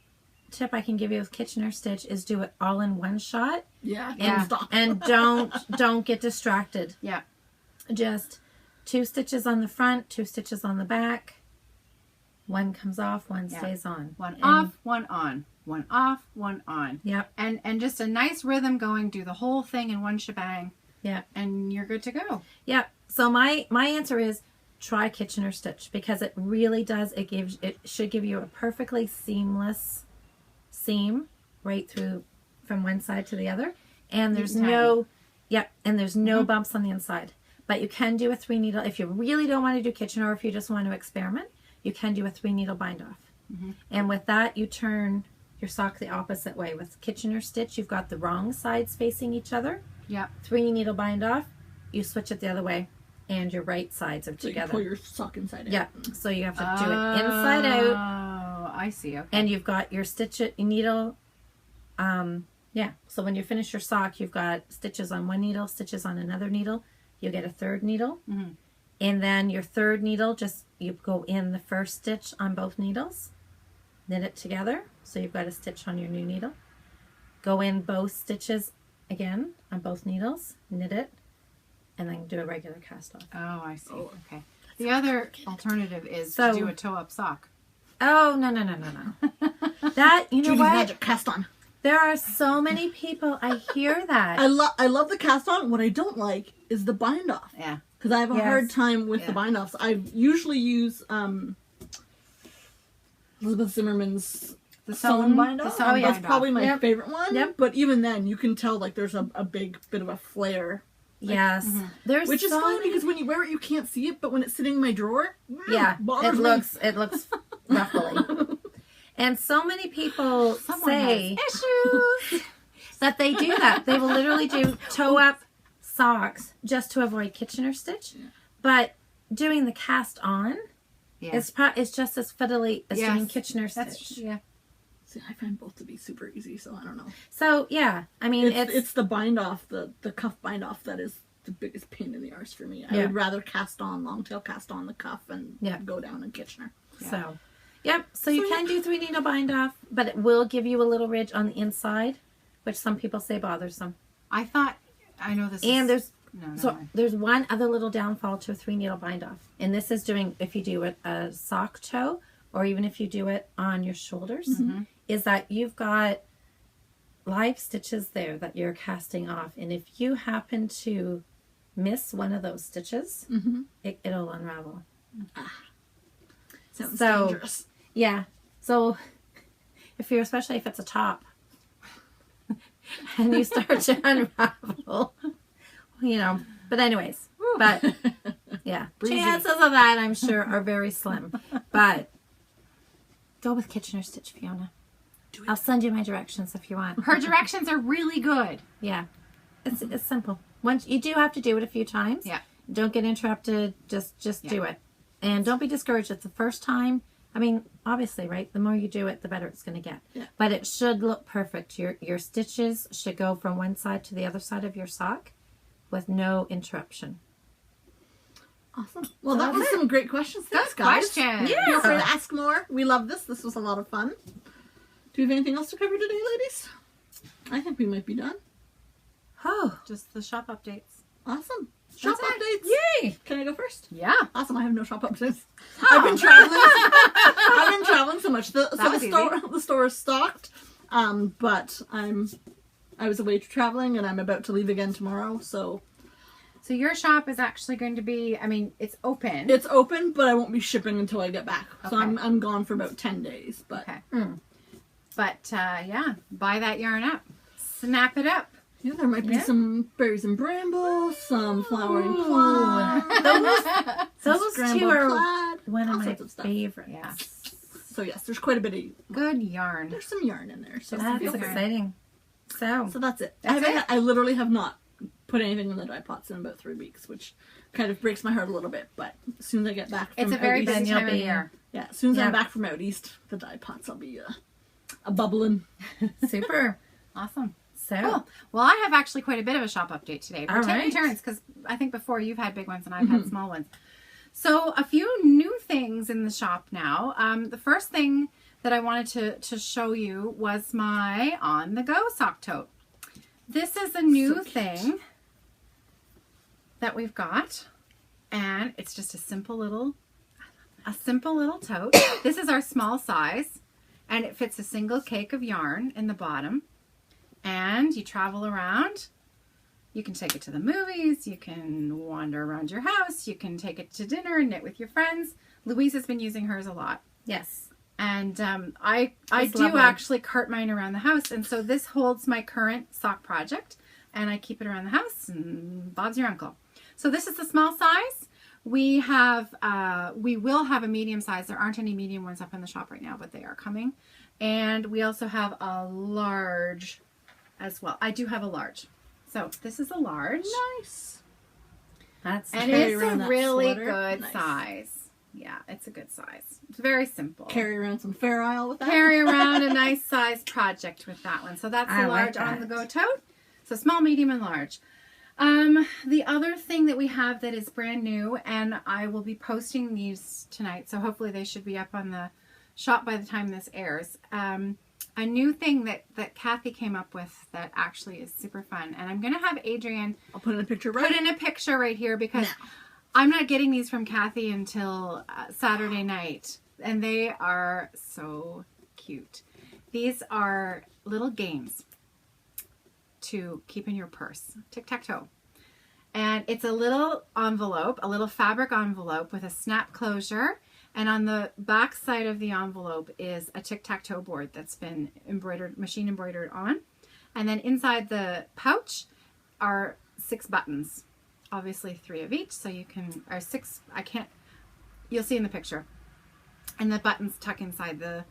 tip I can give you with Kitchener stitch is do it all in one shot.
Yeah.
And don't get distracted.
Yeah.
Just 2 stitches on the front, 2 stitches on the back. One comes off, one stays on.
One off, one on. One off, one on.
Yep.
And just a nice rhythm going. Do the whole thing in one shebang.
Yeah.
And you're good to go.
Yep. So my answer is try Kitchener stitch, because it really does. It should give you a perfectly seamless seam right through from one side to the other, and there's no bumps on the inside. But you can do a 3-needle if you really don't want to do Kitchener, or if you just want to experiment. You can do a 3-needle bind off, and with that you turn your sock the opposite way. With Kitchener stitch, you've got the wrong sides facing each other.
Yeah.
3-needle bind off, you switch it the other way, and your right sides are together.
You pull your sock inside out.
Yeah. So you have to do it inside out.
Oh, I see. Okay.
And you've got your needle. So when you finish your sock, you've got stitches on one needle, stitches on another needle. You get a 3rd needle. And then your 3rd needle, you go in the first stitch on both needles. Knit it together. So you've got a stitch on your new needle. Go in both stitches again on both needles. Knit it. And then do a regular cast off.
Oh, I see. Okay. The other alternative is to do a toe-up sock.
Oh, no. That, you know
Judy's
what?
Magic cast on.
There are so many people. I hear that.
I love the cast on. What I don't like is the bind off.
Yeah.
Because I have a hard time with the bind offs. I usually use Elizabeth Zimmerman's the sewn bind off. That's probably my favorite one. Yep. But even then, you can tell like there's a big bit of a flare
Yes. There's
Which is
so
fine
many...
because when you wear it, you can't see it, but when it's sitting in my drawer,
it looks ruffly. And so many people say
issues
that they do that. They will literally do toe-up socks just to avoid Kitchener stitch. Yeah. But doing the cast on is just as fiddly as doing Kitchener stitch.
Yeah.
See, I find both to be super easy, so I don't know.
So, yeah. I mean,
it's the bind off, the cuff bind off that is the biggest pain in the arse for me. I would rather cast on, long tail cast on the cuff and go down in Kitchener.
Yeah. So, yep. So you can do 3 needle bind off, but it will give you a little ridge on the inside, which some people say bothers them.
I know this
and
is...
there's one other little downfall to a 3 needle bind off. And this is doing, if you do it a sock toe, or even if you do it on your shoulders, is that you've got live stitches there that you're casting off. And if you happen to miss one of those stitches, it'll unravel.
Sounds dangerous.
Yeah. So especially if it's a top and you start to unravel, but anyways, chances of that I'm sure are very slim, but go with Kitchener stitch, Fiona. I'll send you my directions if you want.
Her directions are really good.
Yeah. It's simple. Once you do have to do it a few times.
Yeah.
Don't get interrupted. Just do it. And don't be discouraged. It's the first time. I mean, obviously, right? The more you do it, the better it's going to get. Yeah. But it should look perfect. Your stitches should go from one side to the other side of your sock with no interruption.
Awesome. Well, that was some great questions. Thanks, guys.
Questions.
Yeah. Feel free to ask more. We love this. This was a lot of fun. Do we have anything else to cover today, ladies? I think we might be done.
Oh,
just the shop updates.
Awesome. Shop updates.
Yay!
Can I go first?
Yeah.
Awesome. I have no shop updates. Oh. I've been traveling so much. The store is stocked. But I was away traveling and I'm about to leave again tomorrow. So
your shop is actually going to be, I mean, it's open.
It's open, but I won't be shipping until I get back. Okay. So I'm gone for about 10 days. But
But buy that yarn up. Snap it up.
Yeah, there might be some berries and brambles, some flowering plum.
Those two are
plaid,
one of my favorites.
Yeah.
So yes, there's quite a bit of
good yarn.
There's some yarn in there. So
that's exciting. So
that's it. I literally have not put anything in the dye pots in about 3 weeks, which kind of breaks my heart a little bit. But as soon as I get back from
it's a very busy time of year.
Yeah, as soon as I'm back from out east, the dye pots will be a bubbling.
Super.
Awesome.
So,
cool. Well, I have actually quite a bit of a shop update today. We're taking turns because I think before you've had big ones and I've had small ones. So a few new things in the shop now. The first thing that I wanted to show you was my on-the-go sock tote. This is a new thing that we've got, and it's just a simple little tote. This is our small size, and it fits a single cake of yarn in the bottom. And you travel around. You can take it to the movies. You can wander around your house. You can take it to dinner and knit with your friends. Louise has been using hers a lot.
Yes.
And I do actually cart mine around the house. And so this holds my current sock project. And I keep it around the house. And Bob's your uncle. So this is the small size. We will have a medium size. There aren't any medium ones up in the shop right now, but they are coming. And we also have a large as well. I do have a large. So this is a large.
Nice.
And it's a really good size. Yeah, it's a good size. It's very simple.
Carry around some Fair Isle with that.
Carry around a nice size project with that one. So that's the large on-the-go tote. So small, medium, and large. The other thing that we have that is brand new, and I will be posting these tonight, so hopefully they should be up on the shop by the time this airs. A new thing that Kathy came up with that actually is super fun. And I'm going to have Adrienne
I'll put in a picture
right here because I'm not getting these from Kathy until Saturday night. And they are so cute. These are little games to keep in your purse. Tic-tac-toe. And it's a little envelope, a little fabric envelope with a snap closure. And on the back side of the envelope is a tic-tac-toe board that's been machine embroidered on. And then inside the pouch are 6 buttons. obviously 3 of each, so you can, or 6, you'll see in the picture. And the buttons tuck inside the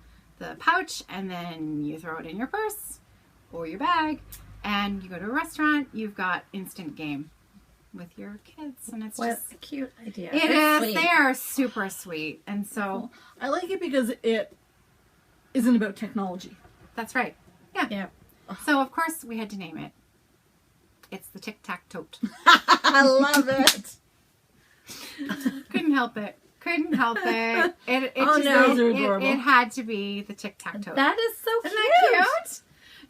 pouch, and then you throw it in your purse or your bag, and you go to a restaurant, you've got instant game with your kids, and it's just
a cute idea.
It is. Sweet. They are super sweet, and so
I like it because it isn't about technology.
That's right. Yeah. So of course we had to name it. It's the Tic-Tac-Tote.
I love it.
Couldn't help it. It had to be the Tic-Tac-Tote.
That is so
cute. Isn't that cute?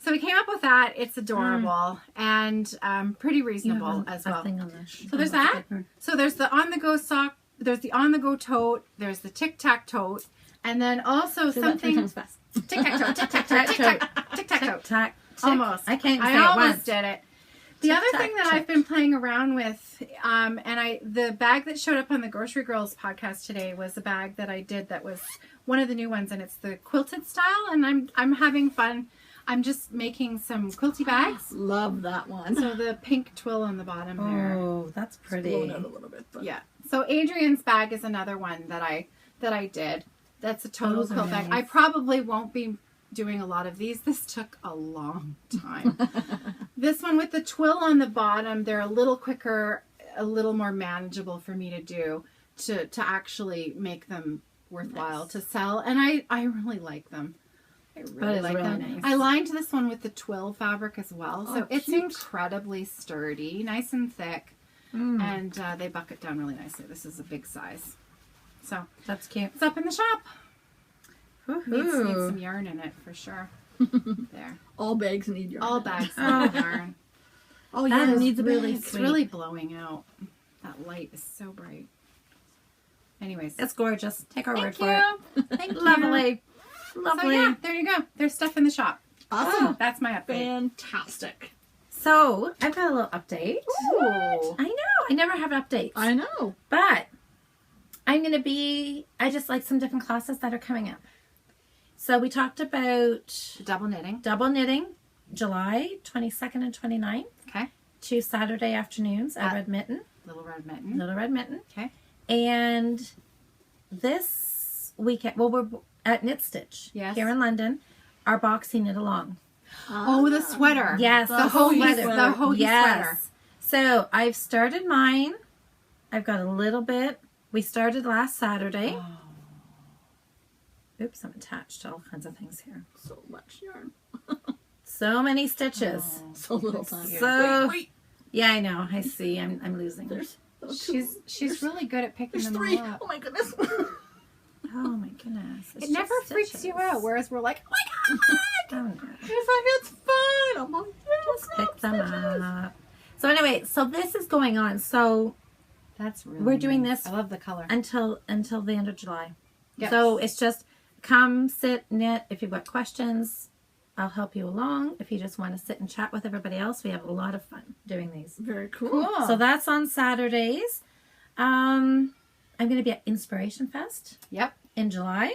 So we came up with that. It's adorable and pretty reasonable as well. So there's that. So there's the on-the-go sock. There's the on-the-go tote. There's the Tic-Tac-Tote. And then also something... Tic-Tac-Tote. Tic-Tac-Tote. Tic-Tac-Tote. Almost. I almost did it. The other thing that I've been playing around with, the bag that showed up on the Grocery Girls podcast today was a bag that I did that was one of the new ones, and it's the quilted style, and I'm having fun. I'm just making some quilty bags.
Love that one.
So the pink twill on the bottom there.
Oh, that's pretty.
It's blown out a little bit, but
yeah. So Adrian's bag is another one that I did. That's a total quilt bag. I probably won't be doing a lot of these. This took a long time. This one with the twill on the bottom, they're a little quicker, a little more manageable for me to do to actually make them worthwhile to sell. And I really like them. I really like them. Nice. I lined this one with the twill fabric as well. So it's incredibly sturdy, nice and thick. And they bucket down really nicely. This is a big size. So
that's cute.
It's up in the shop. Needs some yarn in it for sure. There.
All bags need yarn.
All bags need yarn.
Oh, yarn needs a
really sweet. It's really blowing out. That light is so bright. Anyways.
It's gorgeous. Take our word for it.
Thank you.
Lovely.
So yeah, there you go. There's stuff in the shop.
Awesome.
That's my update.
Fantastic.
So, I've got a little update.
Ooh.
I know. I never have updates.
I know.
But I'm going to I just like some different classes that are coming up. So we talked about
double knitting,
July 22nd and 29th.
Okay.
2 Saturday afternoons at Red Mitten.
Little Red Mitten.
Okay. And this weekend, we're at Knit Stitch here in London. Our boxing knit along.
Oh, the sweater.
Yes,
the hoodie sweater. The hoodie sweater.
So I've started mine. I've got a little bit. We started last Saturday.
Oh.
Oops, I'm attached to all kinds of things here.
So much yarn.
So many stitches.
Oh, so little time.
Wait. Yeah, I know. I see. I'm losing.
She's really good at picking them
3.
all up.
Oh my goodness.
Oh my goodness.
It never freaks you out, whereas we're like, oh my god!
Oh no.
She's like, it's fine. I'm like,
just pick them up. So anyway, so this is going on. So
that's really
we're doing this.
I love the color.
Until the end of July.
Yes.
So it's just come, sit, knit. If you've got questions, I'll help you along. If you just want to sit and chat with everybody else, we have a lot of fun doing these.
Very cool.
So that's on Saturdays. I'm going to be at Inspiration Fest.
Yep.
In July.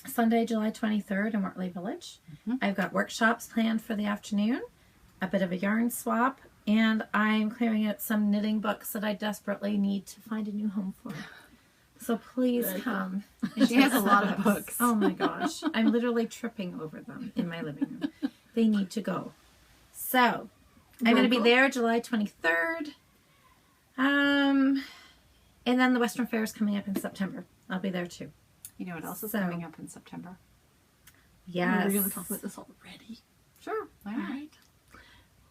Sunday, July 23rd in Wortley Village. I've got workshops planned for the afternoon. A bit of a yarn swap. And I'm clearing out some knitting books that I desperately need to find a new home for. So please come.
She has a lot of books.
Oh my gosh. I'm literally tripping over them in my living room. They need to go. So, I'm going to be there July 23rd. And then the Western Fair is coming up in September. I'll be there too.
You know what else is coming up in September?
Yes.
We're going to talk about this already.
Sure. All right.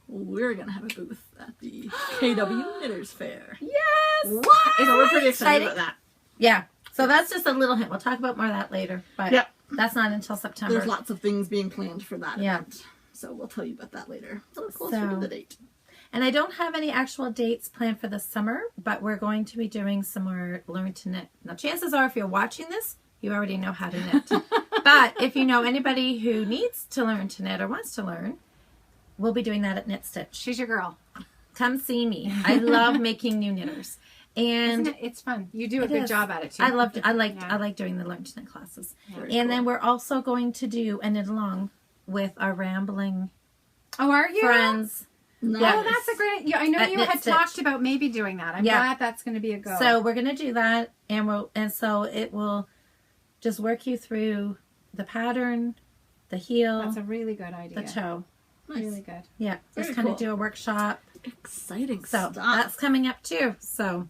We're going to have a booth at the KW Knitters Fair.
Yes!
What? So we're pretty excited about that.
Yeah. So that's just a little hint. We'll talk about more of that later. But that's not until September.
There's lots of things being planned for that event. So we'll tell you about that later. A little closer to the date.
And I don't have any actual dates planned for the summer, but we're going to be doing some more Learn to Knit. Now, chances are if you're watching this, you already know how to knit. But if you know anybody who needs to learn to knit or wants to learn, we'll be doing that at Knit Stitch.
She's your girl.
Come see me. I love making new knitters. And
it's fun. You do a good job at it too.
I like doing the Learn to Knit classes. And then we're also going to do a knit along with our rambling
are you?
friends
Nice.
Oh, that's a great. Yeah, I know
At
you
Knit
had
Stitch.
talked about maybe doing that. I'm glad that's going to be a go.
So we're gonna do that, and so it will just work you through the pattern, the heel,
That's a really good idea.
the toe.
Nice.
Really good.
Yeah, just
Very
kind of
cool.
do a workshop.
Exciting
So
stuff.
that's coming up too. So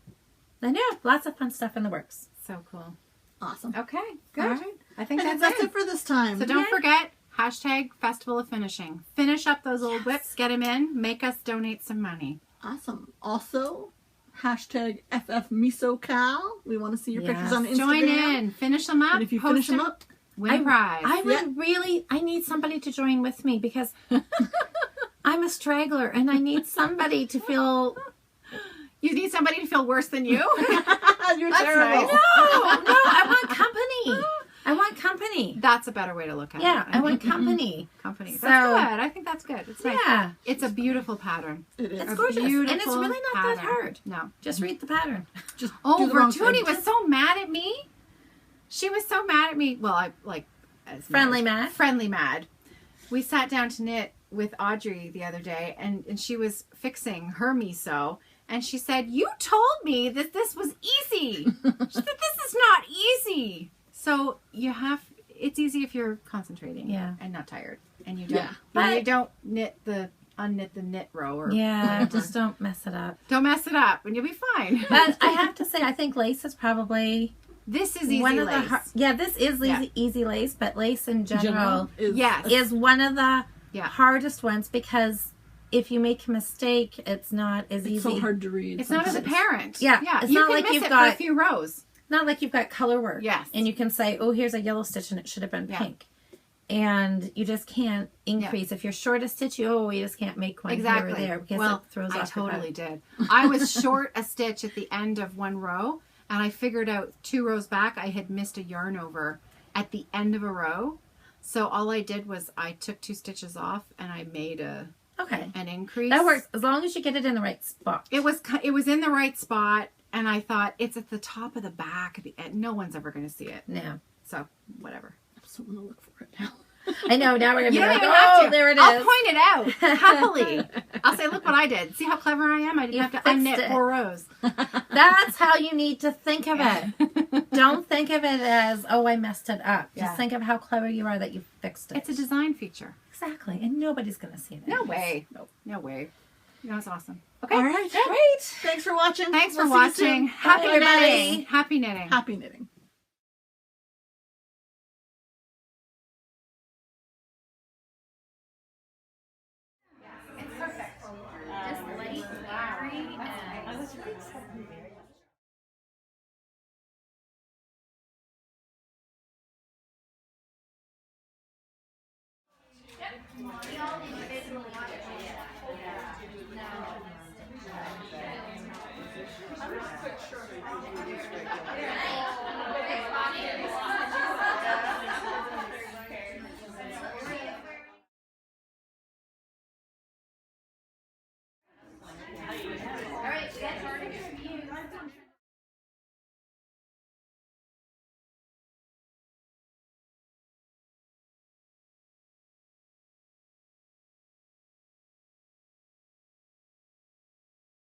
I know lots of fun stuff in the works.
So cool.
Awesome.
Okay, good.
All right.
I think
And
that's
that's it for this time.
So don't forget, hashtag Festival of Finishing. Finish up those old whips, get them in, make us donate some money.
Awesome. Also, hashtag FFMisoCal. We want to see your pictures
Yes.
on Instagram.
Join in, finish them up,
And if you
post
finish them up,
win a prize.
I would really, I need somebody to join with me because I'm a straggler and I need somebody to feel.
You need somebody to feel worse than you?
you're
That's
terrible.
nice.
No, I want company. I want company.
That's a better way to look at it.
Yeah, I want company.
Company.
So-
That's good. I think that's good. It's nice.
Yeah,
It's a beautiful pattern.
It is.
it's gorgeous, and it's
Beautiful
really not that
pattern.
hard.
No.
Just read the pattern.
Just
Oh,
do the wrong
Vertuni
thing.
was so mad at me. She was so mad at me. Well, I like as
Friendly mad?
Friendly mad. We sat down to knit with Audrey the other day, and she was fixing her miso, and she said, "You told me that this was easy." She said, "This is not easy." So you have. It's easy if you're concentrating,
Yeah.
and not tired, and you don't.
Yeah.
And you
But-
don't unknit the knit row, or
Yeah,
whatever.
just don't mess it up.
Don't mess it up, and you'll be fine.
But I have to say, I think lace is probably
This is easy
one of
lace.
the this is
Yeah.
easy lace, but lace in general
Yes.
is one of the
Yeah.
hardest ones because if you make a mistake, it's not as
It's
easy.
so hard to read.
It's not as
sometimes.
apparent.
Yeah,
Yeah.
it's
You
not
can
like
miss
you've
it
got-
for a few rows.
Not like you've got color work.
Yes.
And you can say, oh, here's a yellow stitch and it should have been
Yeah.
pink. And you just can't increase. If you're short a stitch, you just can't make one here or there because
Well,
it throws
I
off your
totally
pattern.
did. I was short a stitch at the end of one row, and I figured out 2 rows back I had missed a yarn over at the end of a row. So all I did was I took 2 stitches off and I made
Okay.
an increase.
That works as long as you get it in the right spot.
It was in the right spot, and I thought it's at the top of the back. At the end. No one's ever going to see it.
Yeah.
So whatever.
I'm so gonna look for it now.
I know. Now we're going to
You
be
don't
like,
even have
oh,
to.
there it
I'll
is.
point it out happily. I'll say, look what I did. See how clever I am? I didn't
You
have to
fixed
unknit
it.
4 rows.
That's how you need to think of it. Don't think of it as, oh, I messed it up.
Yeah.
Just think of how clever you are that you fixed it.
It's a design feature.
Exactly. And nobody's going to see that.
No way.
Nope.
No way. That was awesome. Okay.
All right.
Great.
Thanks for watching.
Thanks for
We'll see you
watching.
soon.
Happy
Bye, everybody.
knitting. Happy knitting.
Happy knitting.
Just light, flowery, and...
I'm just quick sure.